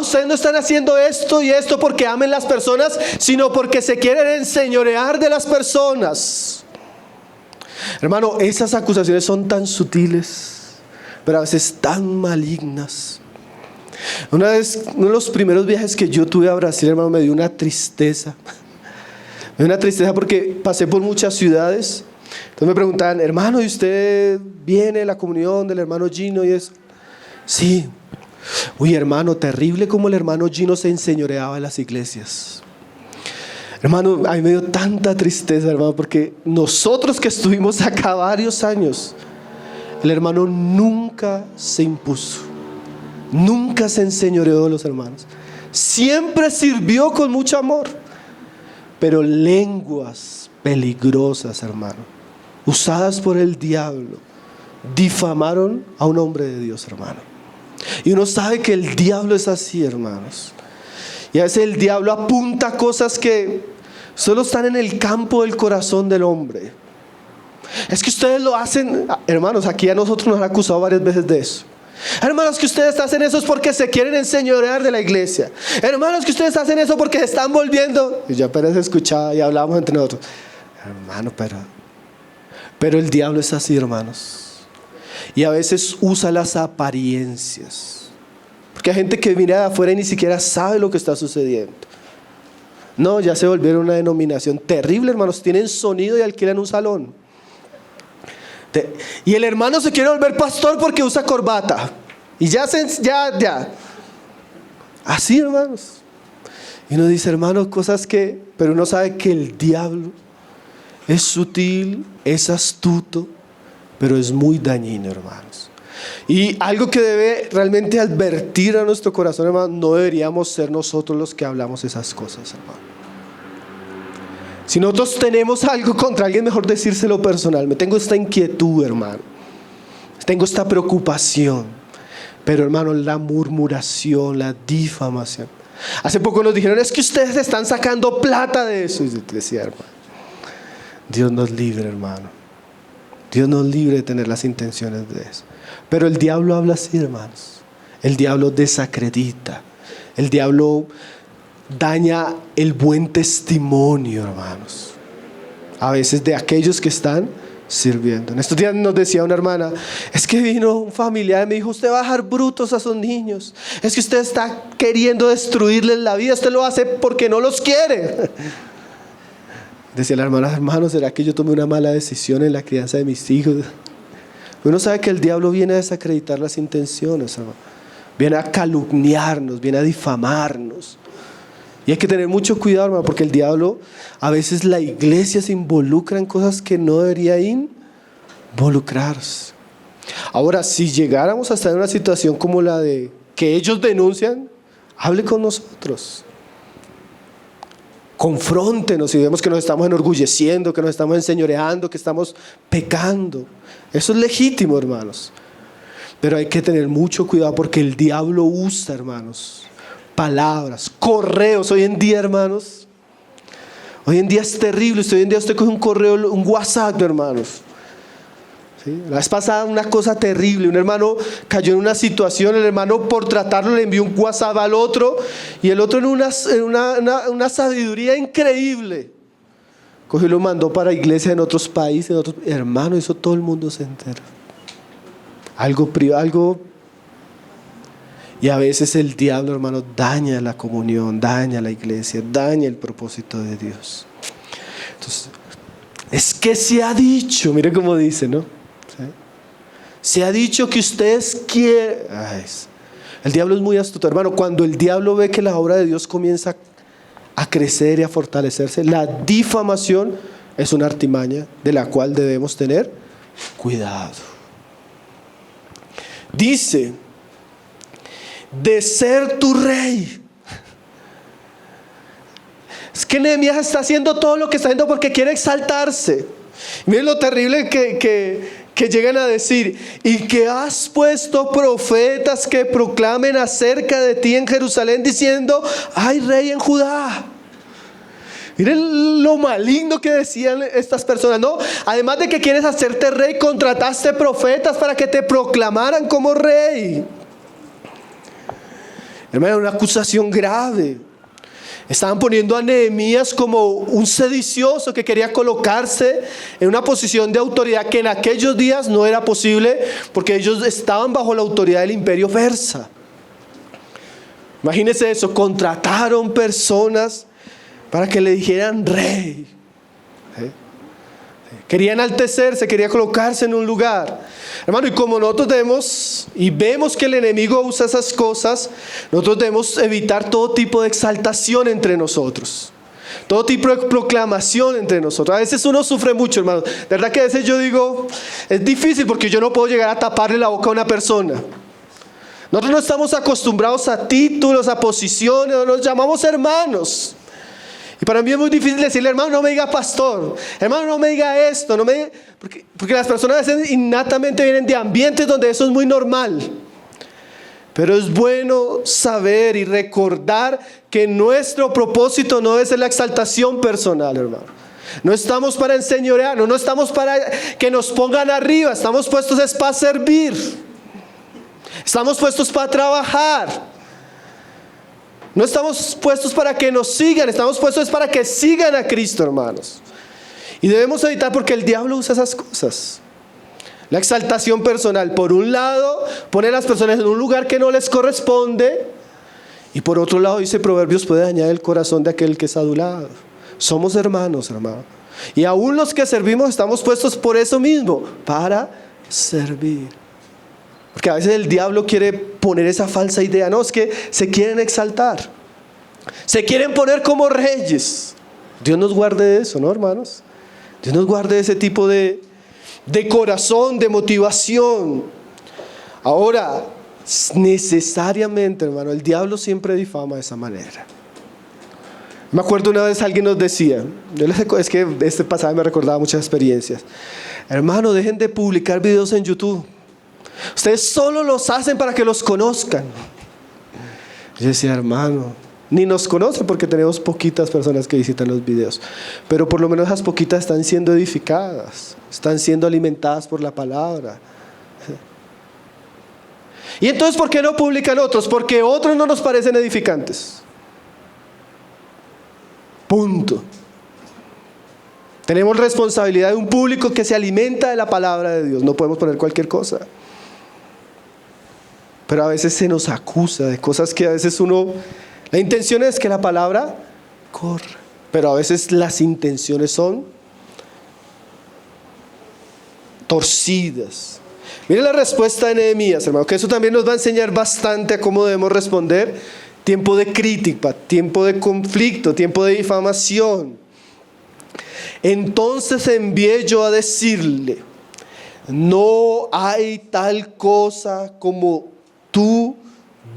Ustedes no están haciendo esto y esto porque amen las personas, sino porque se quieren enseñorear de las personas. Hermano, esas acusaciones son tan sutiles, pero a veces tan malignas. Una vez, uno de los primeros viajes que yo tuve a Brasil, hermano, me dio una tristeza. Me dio una tristeza porque pasé por muchas ciudades. Entonces me preguntaban, hermano, ¿y usted viene a la comunión del hermano Gino y eso? Sí. Uy, hermano, terrible como el hermano Gino se enseñoreaba en las iglesias. Hermano, a mí me dio tanta tristeza, hermano, porque nosotros que estuvimos acá varios años, el hermano nunca se impuso, nunca se enseñoreó de los hermanos. Siempre sirvió con mucho amor, pero lenguas peligrosas, hermano, usadas por el diablo, difamaron a un hombre de Dios, hermano. Y uno sabe que el diablo es así, hermanos. Y a veces el diablo apunta cosas que solo están en el campo del corazón del hombre. Es que ustedes lo hacen, hermanos, aquí a nosotros nos han acusado varias veces de eso. Hermanos, que ustedes hacen eso es porque se quieren enseñorear de la iglesia. Hermanos, que ustedes hacen eso porque se están volviendo. Y yo apenas escuchaba y hablábamos entre nosotros. Hermano, pero el diablo es así, hermanos. Y a veces usa las apariencias. Porque hay gente que mira de afuera y ni siquiera sabe lo que está sucediendo. No, ya se volvieron una denominación terrible, hermanos. Tienen sonido y alquilan un salón. Y el hermano se quiere volver pastor porque usa corbata. Y ya. Así, hermanos. Y uno dice, hermano, cosas que... Pero uno sabe que el diablo es sutil, es astuto, pero es muy dañino, hermanos. Y algo que debe realmente advertir a nuestro corazón, hermano, no deberíamos ser nosotros los que hablamos esas cosas, hermano. Si nosotros tenemos algo contra alguien, mejor decírselo personal. Me tengo esta inquietud, hermano. Tengo esta preocupación. Pero, hermano, la murmuración, la difamación. Hace poco nos dijeron, es que ustedes están sacando plata de eso. Y yo te decía, hermano, Dios nos libre, hermano. Dios nos libre de tener las intenciones de eso. Pero el diablo habla así, hermanos. El diablo desacredita. El diablo daña el buen testimonio, hermanos. A veces de aquellos que están sirviendo. En estos días nos decía una hermana, es que vino un familiar y me dijo, usted va a dejar brutos a esos niños. Es que usted está queriendo destruirles la vida. Usted lo hace porque no los quiere. Decía la hermana, hermano, ¿será que yo tomé una mala decisión en la crianza de mis hijos? Uno sabe que el diablo viene a desacreditar las intenciones, hermano. Viene a calumniarnos, viene a difamarnos. Y hay que tener mucho cuidado, hermano, porque el diablo, a veces la iglesia se involucra en cosas que no debería involucrarse. Ahora, si llegáramos a estar en una situación como la de que ellos denuncian, hable con nosotros. Confróntenos y vemos que nos estamos enorgulleciendo, que nos estamos enseñoreando, que estamos pecando. Eso es legítimo, hermanos. Pero hay que tener mucho cuidado porque el diablo usa, hermanos, palabras, correos. Hoy en día, hermanos, hoy en día es terrible. Hoy en día usted coge un correo, un WhatsApp, hermanos. ¿Sí? La vez pasada una cosa terrible, un hermano cayó en una situación, el hermano por tratarlo le envió un WhatsApp al otro y el otro en una sabiduría increíble cogió y lo mandó para iglesias en otros países, hermano, eso todo el mundo se entera. Algo privado, y a veces el diablo, hermano, daña la comunión, daña la iglesia, daña el propósito de Dios. Entonces, es que se ha dicho, mire cómo dice, ¿no? ¿Sí? Se ha dicho que ustedes quieren. El diablo es muy astuto, hermano. Cuando el diablo ve que la obra de Dios comienza a crecer y a fortalecerse, la difamación es una artimaña de la cual debemos tener cuidado. Dice, de ser tu rey. Es que Nehemías está haciendo todo lo que está haciendo porque quiere exaltarse. Miren lo terrible que que llegan a decir, y que has puesto profetas que proclamen acerca de ti en Jerusalén diciendo, hay rey en Judá. Miren lo maligno que decían estas personas, ¿no? Además de que quieres hacerte rey, contrataste profetas para que te proclamaran como rey. Hermano, una acusación grave. Estaban poniendo a Nehemías como un sedicioso que quería colocarse en una posición de autoridad que en aquellos días no era posible porque ellos estaban bajo la autoridad del imperio persa. Imagínense eso, contrataron personas para que le dijeran rey. Quería enaltecerse, quería colocarse en un lugar. Hermano, y como nosotros debemos y vemos que el enemigo usa esas cosas, nosotros debemos evitar todo tipo de exaltación entre nosotros, todo tipo de proclamación entre nosotros. A veces uno sufre mucho, hermano. De verdad que a veces yo digo, es difícil porque yo no puedo llegar a taparle la boca a una persona. Nosotros no estamos acostumbrados a títulos, a posiciones, nos llamamos hermanos. Y para mí es muy difícil decirle, hermano, no me diga pastor, hermano, no me diga esto, porque las personas a veces innatamente vienen de ambientes donde eso es muy normal. Pero es bueno saber y recordar que nuestro propósito no es la exaltación personal, hermano. No estamos para enseñorearnos, no estamos para que nos pongan arriba, estamos puestos es para servir. Estamos puestos para trabajar. No estamos puestos para que nos sigan, estamos puestos para que sigan a Cristo, hermanos. Y debemos evitar porque el diablo usa esas cosas. La exaltación personal, por un lado, pone a las personas en un lugar que no les corresponde. Y por otro lado, dice Proverbios, puede dañar el corazón de aquel que es adulado. Somos hermanos, hermano. Y aún los que servimos estamos puestos por eso mismo, para servir. Porque a veces el diablo quiere poner esa falsa idea. No, es que se quieren exaltar. Se quieren poner como reyes. Dios nos guarde de eso, ¿no, hermanos? Dios nos guarde de ese tipo de corazón, de motivación. Ahora, necesariamente, hermano, el diablo siempre difama de esa manera. Me acuerdo una vez alguien nos decía, es que este pasaje me recordaba muchas experiencias. Hermano, dejen de publicar videos en YouTube. Ustedes solo los hacen para que los conozcan. Yo decía, hermano, ni nos conocen porque tenemos poquitas personas que visitan los videos. Pero por lo menos esas poquitas están siendo edificadas, están siendo alimentadas por la palabra. Y entonces, ¿por qué no publican otros? Porque otros no nos parecen edificantes. Punto. Tenemos responsabilidad de un público que se alimenta de la palabra de Dios. No podemos poner cualquier cosa. Pero a veces se nos acusa de cosas que a veces la intención es que la palabra corra, pero a veces las intenciones son torcidas. Miren la respuesta de Nehemías, hermano, que eso también nos va a enseñar bastante a cómo debemos responder. Tiempo de crítica, tiempo de conflicto, tiempo de difamación. Entonces envié yo a decirle, no hay tal cosa como tú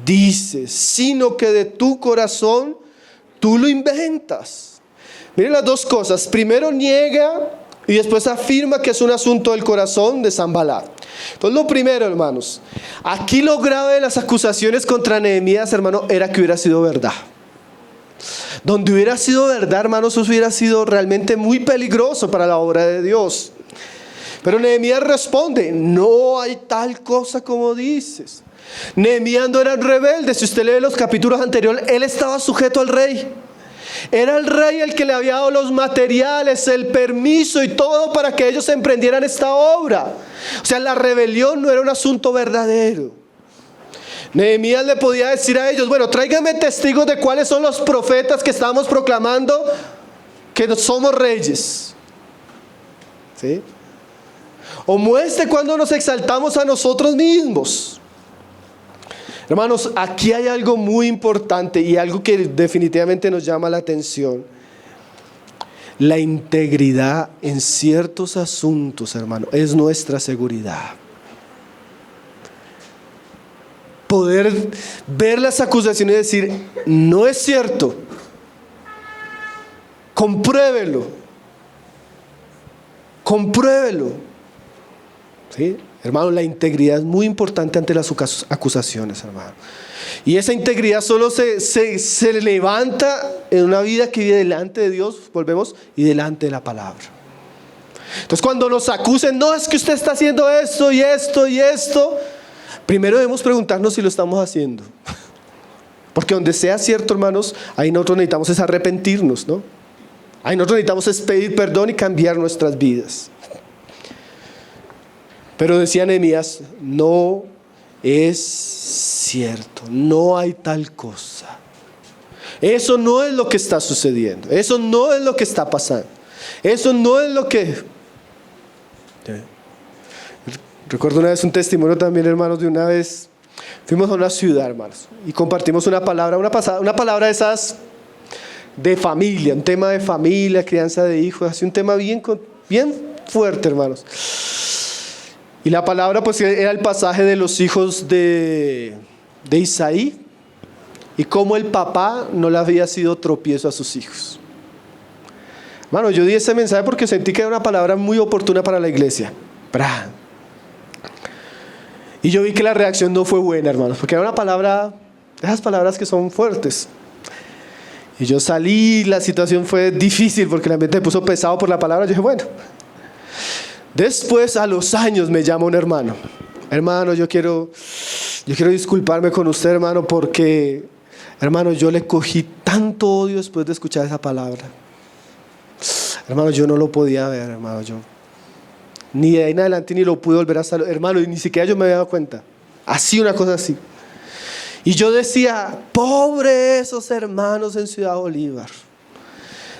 dices, sino que de tu corazón tú lo inventas. Miren las dos cosas. Primero niega y después afirma que es un asunto del corazón de Sanballat. Entonces lo primero, hermanos, aquí lo grave de las acusaciones contra Nehemías, hermano, era que hubiera sido verdad. Donde hubiera sido verdad, hermanos, eso hubiera sido realmente muy peligroso para la obra de Dios. Pero Nehemías responde, no hay tal cosa como dices. Nehemías no era un rebelde. Si usted lee los capítulos anteriores, él estaba sujeto al rey. Era el rey el que le había dado los materiales, el permiso y todo para que ellos emprendieran esta obra. O sea, la rebelión no era un asunto verdadero. Nehemías le podía decir a ellos, bueno, tráiganme testigos de cuáles son los profetas que estamos proclamando que somos reyes. ¿Sí? O muestre cuando nos exaltamos a nosotros mismos. Hermanos, aquí hay algo muy importante y algo que definitivamente nos llama la atención. La integridad en ciertos asuntos, hermano, es nuestra seguridad. Poder ver las acusaciones y decir, no es cierto. Compruébelo. Compruébelo. ¿Sí? Hermano, la integridad es muy importante ante las acusaciones, hermano. Y esa integridad solo se levanta en una vida que vive delante de Dios, volvemos, y delante de la palabra. Entonces cuando nos acusen, no, es que usted está haciendo esto y esto y esto, primero debemos preguntarnos si lo estamos haciendo. Porque donde sea cierto, hermanos, ahí nosotros necesitamos es arrepentirnos, ¿no? Ahí nosotros necesitamos es pedir perdón y cambiar nuestras vidas. Pero decía Nehemías, no es cierto, no hay tal cosa. Eso no es lo que está sucediendo, eso no es lo que está pasando, eso no es lo que... Recuerdo una vez un testimonio también, hermanos, de una vez fuimos a una ciudad, hermanos, y compartimos una palabra de esas de familia, un tema de familia, crianza de hijos, así un tema bien fuerte, hermanos. Y la palabra pues era el pasaje de los hijos de Isaí y cómo el papá no le había sido tropiezo a sus hijos. Hermano, yo di ese mensaje porque sentí que era una palabra muy oportuna para la iglesia. Y yo vi que la reacción no fue buena, hermanos, porque era una palabra, esas palabras que son fuertes. Y yo salí, la situación fue difícil porque el ambiente me puso pesado por la palabra. Yo dije, bueno. Después, a los años, me llama un hermano. Hermano, yo quiero disculparme con usted, hermano, porque, hermano, yo le cogí tanto odio después de escuchar esa palabra. Hermano, yo no lo podía ver, hermano, yo ni de ahí en adelante ni lo pude volver a saludar, hermano, y ni siquiera yo me había dado cuenta. Así, una cosa así. Y yo decía, pobre esos hermanos en Ciudad Bolívar.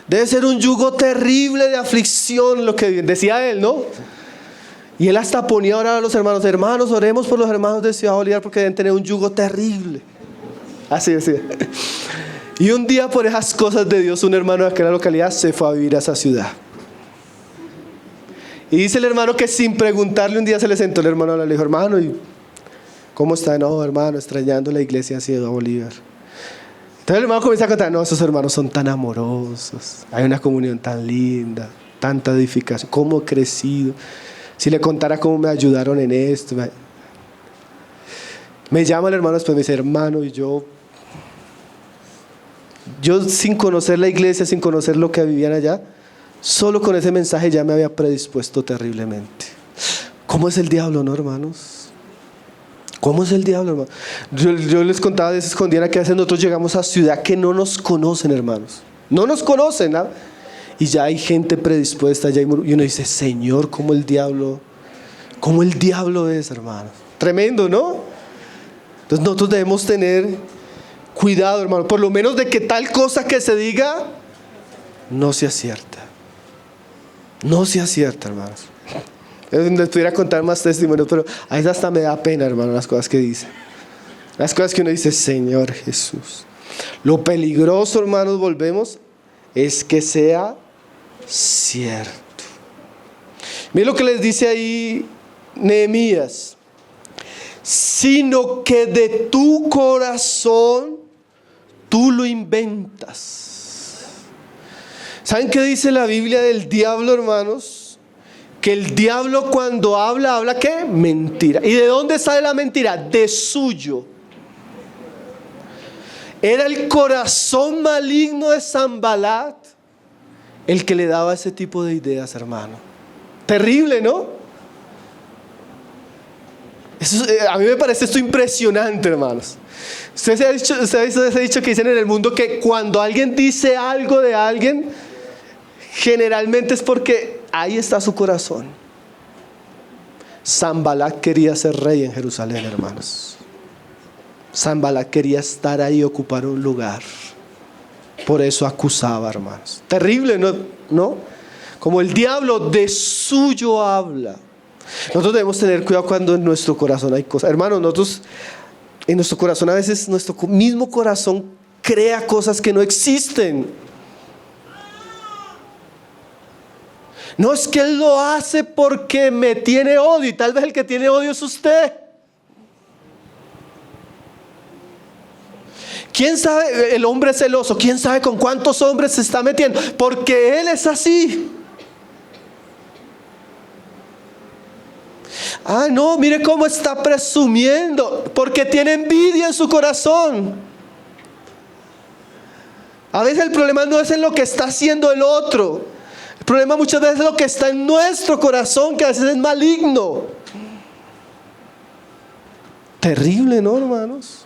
Debe ser un yugo terrible de aflicción lo que decía él, ¿no? Y él hasta ponía a orar a los hermanos, hermanos, oremos por los hermanos de Ciudad Bolívar porque deben tener un yugo terrible. Así. Y un día, por esas cosas de Dios, un hermano de aquella localidad se fue a vivir a esa ciudad. Y dice el hermano que sin preguntarle, un día se le sentó el hermano y le dijo, hermano, ¿y cómo está? No, hermano, extrañando la iglesia de Ciudad Bolívar. Entonces el hermano comienza a contar, no, esos hermanos son tan amorosos, hay una comunión tan linda, tanta edificación, cómo he crecido. Si le contara cómo me ayudaron en esto. Me llama el hermano después, me dice, hermano, y yo sin conocer la iglesia, sin conocer lo que vivían allá, solo con ese mensaje ya me había predispuesto terriblemente. ¿Cómo es el diablo, no, hermanos? ¿Cómo es el diablo, hermano? Yo les contaba de esa escondida que a veces nosotros llegamos a ciudad que no nos conocen, hermanos. No nos conocen, ¿no? Y ya hay gente predispuesta, y uno dice, Señor, ¿cómo el diablo es, hermano? Tremendo, ¿no? Entonces nosotros debemos tener cuidado, hermano, por lo menos de que tal cosa que se diga no sea cierta. No sea cierta, hermanos. Les pudiera contar más testimonios, pero a veces hasta me da pena, hermano, las cosas que dice. Las cosas que uno dice, Señor Jesús. Lo peligroso, hermanos, volvemos, es que sea cierto. Miren lo que les dice ahí Nehemías. Sino que de tu corazón tú lo inventas. ¿Saben qué dice la Biblia del diablo, hermanos? Que el diablo cuando habla ¿qué? Mentira. ¿Y de dónde sale la mentira? De suyo. Era el corazón maligno de Sanbalat el que le daba ese tipo de ideas, hermano. Terrible, ¿no? Eso, a mí me parece esto impresionante, hermanos. Ustedes ha visto ese dicho que dicen en el mundo que cuando alguien dice algo de alguien, generalmente es porque ahí está su corazón. Sanbalat quería ser rey en Jerusalén, hermanos. Sanbalat quería estar ahí y ocupar un lugar. Por eso acusaba, hermanos. Terrible, ¿no? Como el diablo de suyo habla. Nosotros debemos tener cuidado cuando en nuestro corazón hay cosas. Hermanos, nosotros en nuestro corazón a veces nuestro mismo corazón crea cosas que no existen. No es que él lo hace porque me tiene odio, y tal vez el que tiene odio es usted. ¿Quién sabe? El hombre celoso, ¿quién sabe con cuántos hombres se está metiendo? Porque él es así. Ah, no, mire cómo está presumiendo, porque tiene envidia en su corazón. A veces el problema no es en lo que está haciendo el otro. El problema muchas veces es lo que está en nuestro corazón, que a veces es maligno. Terrible, ¿no, hermanos?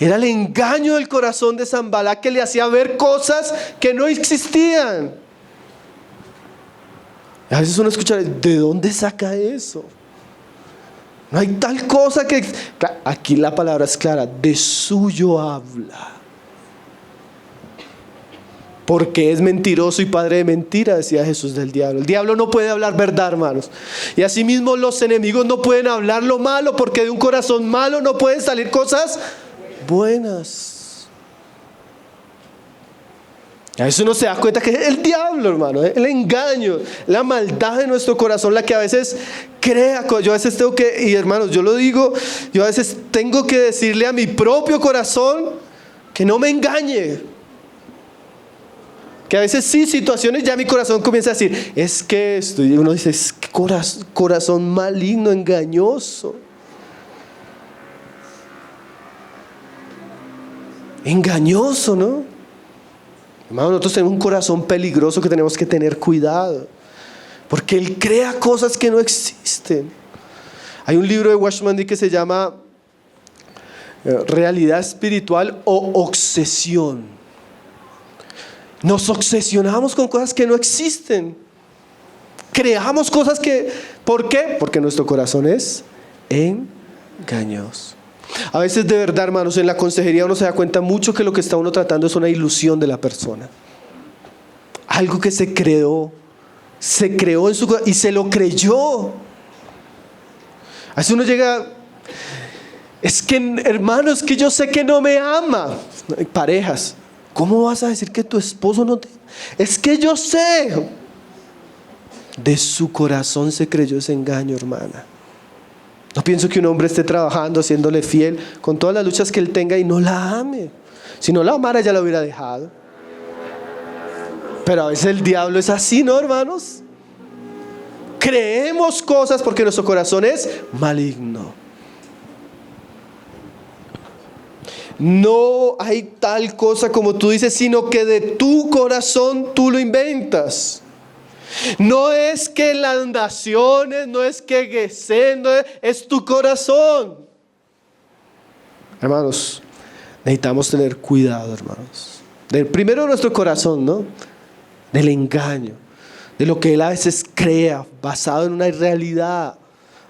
Era el engaño del corazón de Sanballat que le hacía ver cosas que no existían. Y a veces uno escucha, ¿de dónde saca eso? No hay tal cosa que... Aquí la palabra es clara, de suyo habla. Porque es mentiroso y padre de mentira, decía Jesús del diablo. El diablo no puede hablar verdad, hermanos. Y asimismo los enemigos no pueden hablar lo malo, porque de un corazón malo no pueden salir cosas buenas. A veces uno se da cuenta que es el diablo, hermano, el engaño, la maldad de nuestro corazón, la que a veces crea. Yo a veces tengo que, y hermanos, yo lo digo, yo a veces tengo que decirle a mi propio corazón que no me engañe. Que a veces sí, situaciones ya mi corazón comienza a decir, es que esto, y uno dice, es que corazón maligno, engañoso. Engañoso, ¿no? Hermano, nosotros tenemos un corazón peligroso que tenemos que tener cuidado, porque él crea cosas que no existen. Hay un libro de Watchman Nee que se llama Realidad Espiritual o Obsesión. Nos obsesionamos con cosas que no existen. Creamos cosas que... ¿Por qué? Porque nuestro corazón es engañoso. A veces de verdad, hermanos, en la consejería uno se da cuenta mucho que lo que está uno tratando es una ilusión de la persona. Algo que se creó en su corazón y se lo creyó. A veces uno llega, es que hermano, es que yo sé que no me ama. Parejas, ¿cómo vas a decir que tu esposo no te... Es que yo sé. De su corazón se creyó ese engaño, hermana. No pienso que un hombre esté trabajando, haciéndole fiel, con todas las luchas que él tenga y no la ame. Si no la amara, ya la hubiera dejado. Pero a veces el diablo es así, ¿no, hermanos? Creemos cosas porque nuestro corazón es maligno. No hay tal cosa como tú dices, sino que de tu corazón tú lo inventas. No es que las naciones, no es que Gesén, no es tu corazón. Hermanos, necesitamos tener cuidado, hermanos. Primero nuestro corazón, ¿no? Del engaño, de lo que él a veces crea, basado en una irrealidad,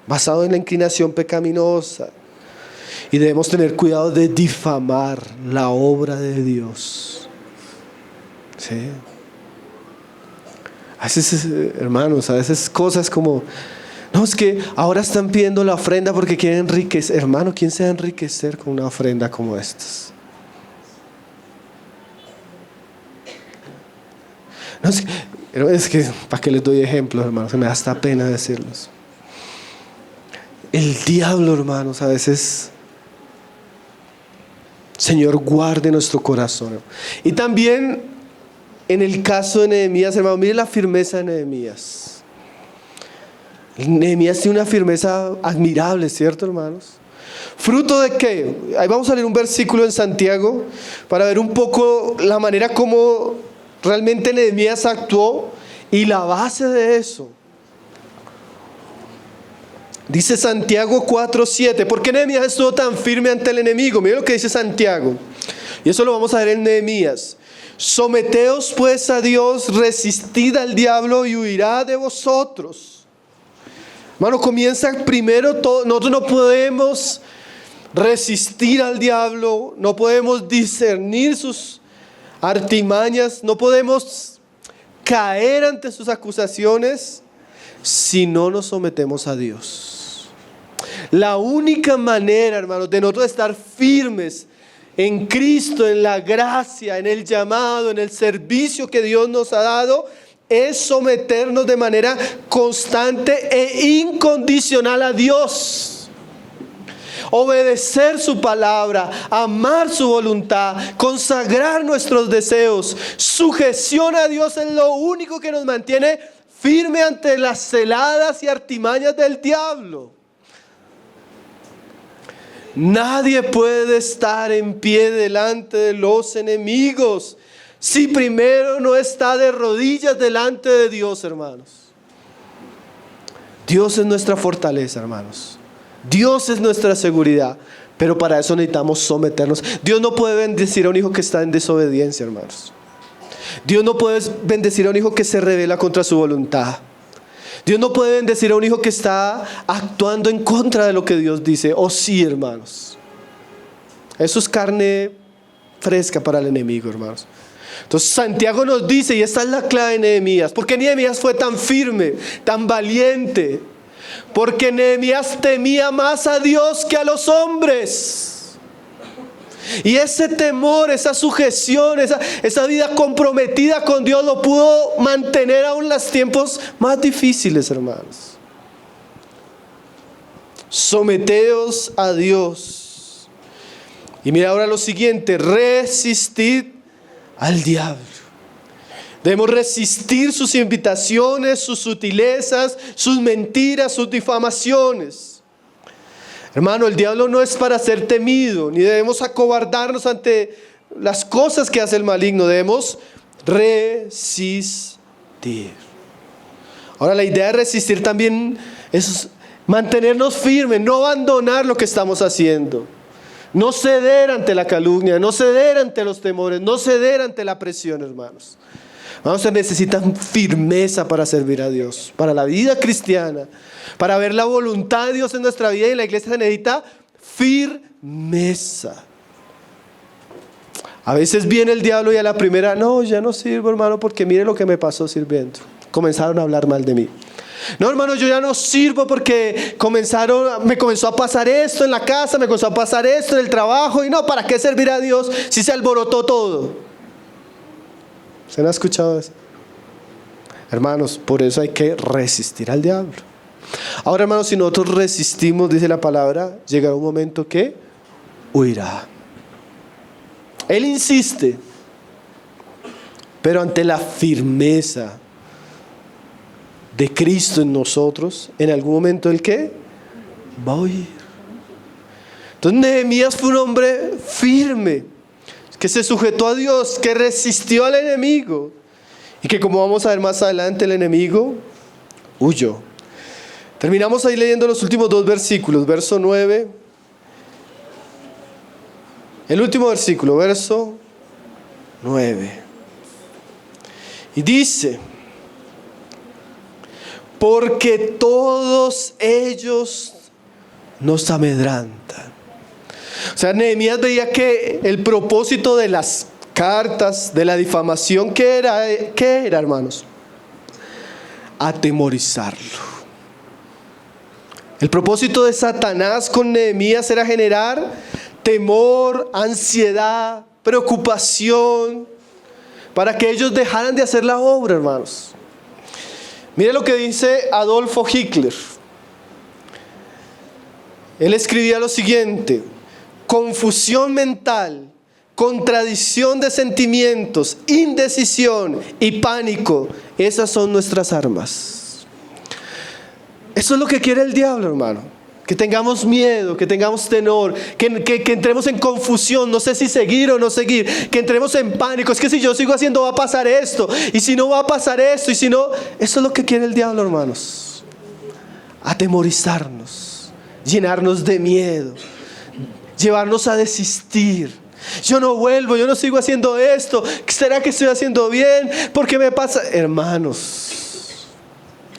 basado en la inclinación pecaminosa. Y debemos tener cuidado de difamar la obra de Dios. ¿Sí? A veces, hermanos, a veces cosas como, no, es que ahora están pidiendo la ofrenda porque quieren enriquecer. Hermano, ¿quién se va a enriquecer con una ofrenda como estas? No, es que ¿para qué les doy ejemplos, hermanos? Me da hasta pena decirlos. El diablo, hermanos, a veces... Señor, guarde nuestro corazón. Y también en el caso de Nehemías, hermano, mire la firmeza de Nehemías. Nehemías tiene una firmeza admirable, ¿cierto, hermanos? ¿Fruto de qué? Ahí vamos a leer un versículo en Santiago para ver un poco la manera como realmente Nehemías actuó y la base de eso. Dice Santiago 4:7. ¿Por qué Nehemías estuvo tan firme ante el enemigo? Mira lo que dice Santiago. Y eso lo vamos a ver en Nehemías. Someteos pues a Dios, resistid al diablo y huirá de vosotros. Hermano, comienza primero todo. Nosotros no podemos resistir al diablo, no podemos discernir sus artimañas, no podemos caer ante sus acusaciones si no nos sometemos a Dios. La única manera, hermanos, de nosotros estar firmes en Cristo, en la gracia, en el llamado, en el servicio que Dios nos ha dado, es someternos de manera constante e incondicional a Dios. obedecer su palabra, amar su voluntad, consagrar nuestros deseos. Sujeción a Dios es lo único que nos mantiene firme ante las celadas y artimañas del diablo. Nadie puede estar en pie delante de los enemigos si primero no está de rodillas delante de Dios, hermanos. Dios es nuestra fortaleza, hermanos. Dios es nuestra seguridad. Pero para eso necesitamos someternos. Dios no puede bendecir a un hijo que está en desobediencia, hermanos. Dios no puede bendecir a un hijo que se rebela contra su voluntad. Dios no puede bendecir a un hijo que está actuando en contra de lo que Dios dice. Oh sí, hermanos. Eso es carne fresca para el enemigo, hermanos. Entonces Santiago nos dice, y esta es la clave de Nehemías. ¿Por qué Nehemías fue tan firme, tan valiente? Porque Nehemías temía más a Dios que a los hombres. Y ese temor, esa sujeción, esa vida comprometida con Dios lo pudo mantener aún en los tiempos más difíciles, hermanos. Someteos a Dios. Y mira ahora lo siguiente: resistid al diablo. Debemos resistir sus invitaciones, sus sutilezas, sus mentiras, sus difamaciones. Hermano, el diablo no es para ser temido, ni debemos acobardarnos ante las cosas que hace el maligno. Debemos resistir. Ahora, la idea de resistir también es mantenernos firmes, no abandonar lo que estamos haciendo. No ceder ante la calumnia, no ceder ante los temores, no ceder ante la presión, hermanos. Vamos, se necesita firmeza para servir a Dios, para la vida cristiana, para ver la voluntad de Dios en nuestra vida. Y en la iglesia se necesita firmeza. A veces viene el diablo y a la primera, no, ya no sirvo, hermano, porque mire lo que me pasó sirviendo. Comenzaron a hablar mal de mí. No, hermano, yo ya no sirvo porque me comenzó a pasar esto en la casa, me comenzó a pasar esto en el trabajo. Y no, ¿para qué servir a Dios si se alborotó todo? ¿Se han escuchado eso? Hermanos, por eso hay que resistir al diablo. Ahora, hermanos, si nosotros resistimos, dice la palabra, llegará un momento que huirá. Él insiste, pero ante la firmeza de Cristo en nosotros, en algún momento ¿el qué? Va a huir. Entonces Nehemías fue un hombre firme, que se sujetó a Dios, que resistió al enemigo, y que, como vamos a ver más adelante, el enemigo huyó. Terminamos ahí leyendo los últimos dos versículos, verso 9. El último versículo, verso 9. Y dice: porque todos ellos nos amedrantan. O sea, Nehemías veía que el propósito de las cartas, de la difamación, ¿qué era, hermanos? Atemorizarlo. El propósito de Satanás con Nehemías era generar temor, ansiedad, preocupación, para que ellos dejaran de hacer la obra, hermanos. Mire lo que dice Adolfo Hitler. Él escribía lo siguiente: confusión mental, contradicción de sentimientos, indecisión y pánico, esas son nuestras armas. Eso es lo que quiere el diablo, hermano. Que tengamos miedo, que tengamos temor, que entremos en confusión, no sé si seguir o no seguir, que entremos en pánico. Es que si yo sigo haciendo va a pasar esto, y si no va a pasar esto, y si no, eso es lo que quiere el diablo, hermanos. Atemorizarnos, llenarnos de miedo, llevarnos a desistir. Yo no vuelvo, yo no sigo haciendo esto. ¿Será que estoy haciendo bien? ¿Por qué me pasa? Hermanos,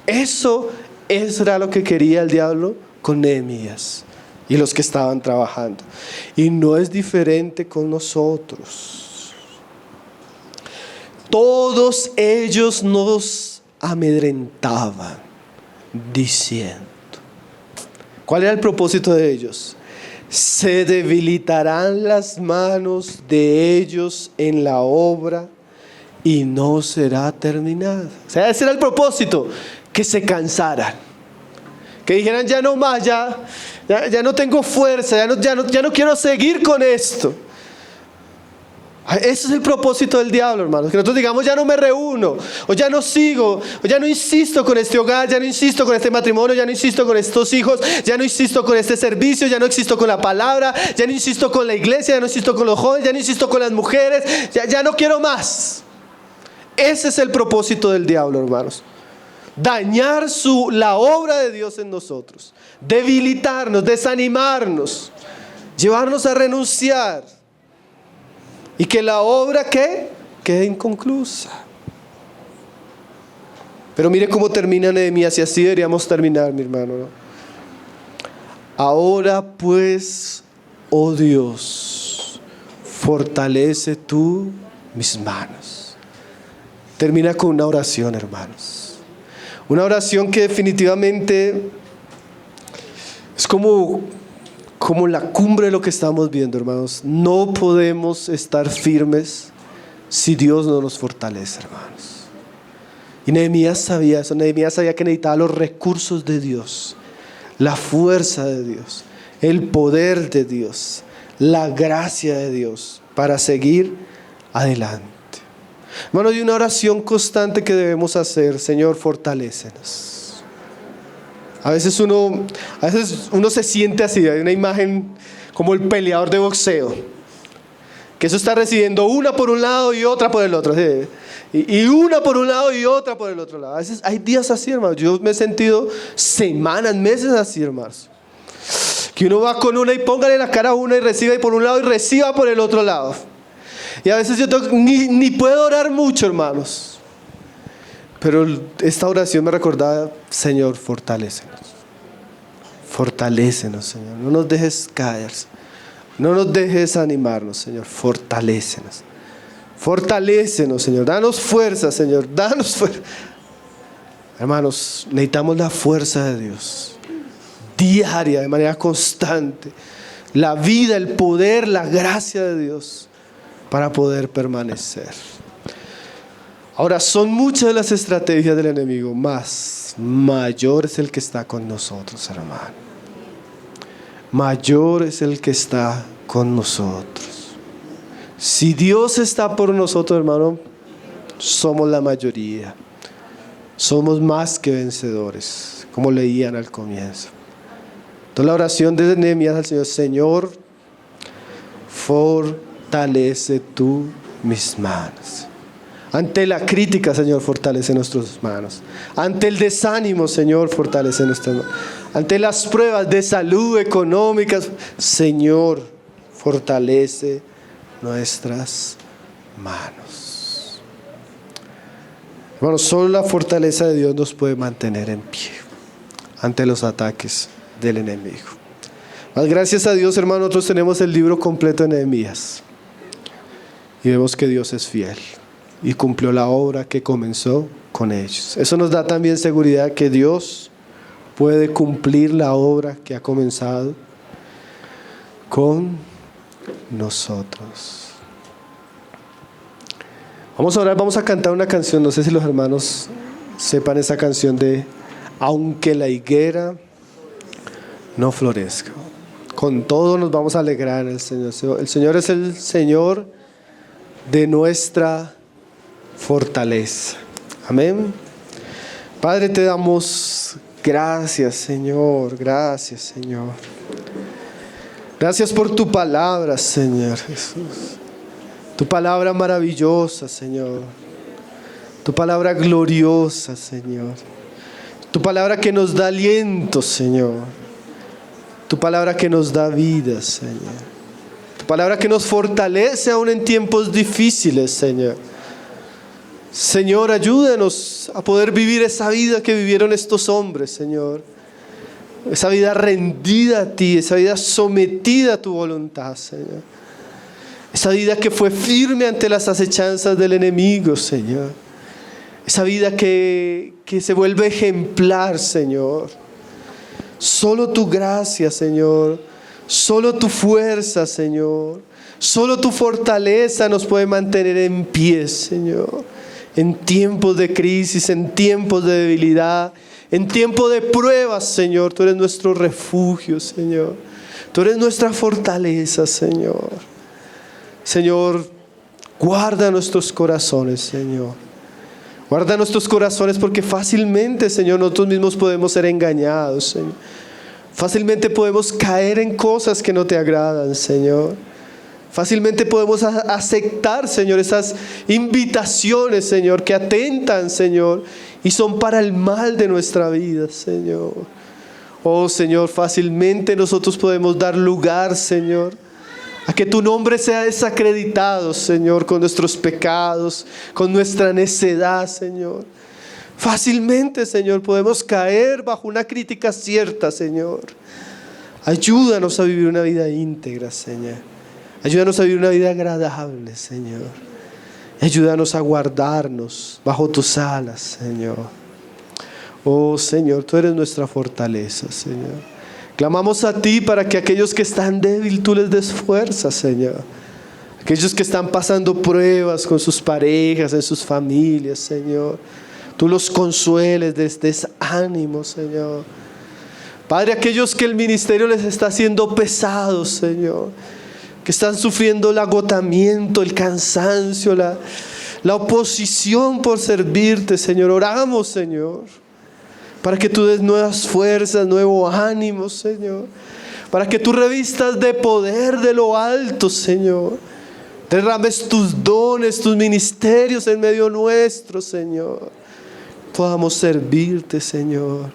eso era lo que quería el diablo con Nehemías y los que estaban trabajando. Y no es diferente con nosotros. Todos ellos nos amedrentaban, diciendo. ¿Cuál era el propósito de ellos? Se debilitarán las manos de ellos en la obra y no será terminada. O sea, ese era el propósito, que se cansaran, que dijeran ya no más, ya no tengo fuerza, ya no quiero seguir con esto. Ese es el propósito del diablo, hermanos, que nosotros digamos ya no me reúno, o ya no sigo, o ya no insisto con este hogar, ya no insisto con este matrimonio, ya no insisto con estos hijos, ya no insisto con este servicio, ya no insisto con la palabra, ya no insisto con la iglesia, ya no insisto con los jóvenes, ya no insisto con las mujeres, ya no quiero más. Ese es el propósito del diablo, hermanos. Dañar la obra de Dios en nosotros, debilitarnos, desanimarnos, llevarnos a renunciar. Y que la obra quede inconclusa. Pero mire cómo termina Nehemías, y así deberíamos terminar, mi hermano, ¿no? Ahora pues, oh Dios, fortalece tú mis manos. Termina con una oración, hermanos. Una oración que definitivamente es como la cumbre de lo que estamos viendo, hermanos. No podemos estar firmes si Dios no nos fortalece, hermanos. Y Nehemías sabía eso. Nehemías sabía que necesitaba los recursos de Dios, la fuerza de Dios, el poder de Dios, la gracia de Dios para seguir adelante. Hermanos, hay una oración constante que debemos hacer: Señor, fortalécenos. A veces uno se siente así. Hay una imagen como el peleador de boxeo, que eso está recibiendo una por un lado y otra por el otro, ¿sí? Y una por un lado y otra por el otro lado. A veces hay días así, hermanos. Yo me he sentido semanas, meses así, hermanos, que uno va con una y póngale la cara a una y reciba por un lado y reciba por el otro lado. Y a veces yo ni puedo orar mucho, hermanos. Pero esta oración me recordaba: Señor, fortalécenos. Fortalécenos, Señor. No nos dejes caer. No nos dejes animarnos, Señor. Fortalécenos. Fortalécenos, Señor. Danos fuerza, Señor. Danos fuerza. Hermanos, necesitamos la fuerza de Dios. Diaria, de manera constante. La vida, el poder, la gracia de Dios para poder permanecer. Ahora, son muchas las estrategias del enemigo, mayor es el que está con nosotros, hermano. Mayor es el que está con nosotros. Si Dios está por nosotros, hermano, somos la mayoría. Somos más que vencedores, como leían al comienzo. Entonces la oración de Nehemías al Señor: Señor, fortalece tú mis manos. Ante la crítica, Señor, fortalece nuestras manos. Ante el desánimo, Señor, fortalece nuestras manos. Ante las pruebas de salud, económicas, Señor, fortalece nuestras manos. Hermanos, solo la fortaleza de Dios nos puede mantener en pie ante los ataques del enemigo. Mas gracias a Dios, hermanos, nosotros tenemos el libro completo de Nehemías. Y vemos que Dios es fiel y cumplió la obra que comenzó con ellos. Eso nos da también seguridad que Dios puede cumplir la obra que ha comenzado con nosotros. Vamos a orar, vamos a cantar una canción. No sé si los hermanos sepan esa canción de Aunque la higuera no florezca. Con todo nos vamos a alegrar en el Señor. El Señor es el Señor de nuestra fortaleza. Amén. Padre, te damos gracias, Señor. Gracias, Señor. Gracias por tu palabra, Señor Jesús. Tu palabra maravillosa, Señor. Tu palabra gloriosa, Señor. Tu palabra que nos da aliento, Señor. Tu palabra que nos da vida, Señor. Tu palabra que nos fortalece aún en tiempos difíciles, Señor. Señor, ayúdanos a poder vivir esa vida que vivieron estos hombres, Señor. Esa vida rendida a ti, esa vida sometida a tu voluntad, Señor. Esa vida que fue firme ante las acechanzas del enemigo, Señor. Esa vida que se vuelve ejemplar, Señor. Solo tu gracia, Señor. Solo tu fuerza, Señor. Solo tu fortaleza nos puede mantener en pie, Señor. En tiempos de crisis, en tiempos de debilidad, En tiempo de pruebas, Señor, tú eres nuestro refugio, Señor. Tú eres nuestra fortaleza, Señor. Señor, guarda nuestros corazones, Señor. Guarda nuestros corazones porque fácilmente, Señor, nosotros mismos podemos ser engañados, Señor. Fácilmente podemos caer en cosas que no te agradan, Señor. Fácilmente podemos aceptar, Señor, esas invitaciones, Señor, que atentan, Señor, y son para el mal de nuestra vida, Señor. Oh, Señor, fácilmente nosotros podemos dar lugar, Señor, a que tu nombre sea desacreditado, Señor, con nuestros pecados, con nuestra necedad, Señor. Fácilmente, Señor, podemos caer bajo una crítica cierta, Señor. Ayúdanos a vivir una vida íntegra, Señor. Ayúdanos a vivir una vida agradable, Señor. Ayúdanos a guardarnos bajo tus alas, Señor. Oh, Señor, tú eres nuestra fortaleza, Señor. Clamamos a ti para que aquellos que están débiles, tú les des fuerza, Señor. Aquellos que están pasando pruebas con sus parejas, en sus familias, Señor. Tú los consueles, des ánimo, Señor. Padre, aquellos que el ministerio les está haciendo pesado, Señor, que están sufriendo el agotamiento, el cansancio, la oposición por servirte, Señor. Oramos, Señor, para que tú des nuevas fuerzas, nuevo ánimo, Señor. Para que tú revistas de poder de lo alto, Señor. Derrames tus dones, tus ministerios en medio nuestro, Señor. Podamos servirte, Señor.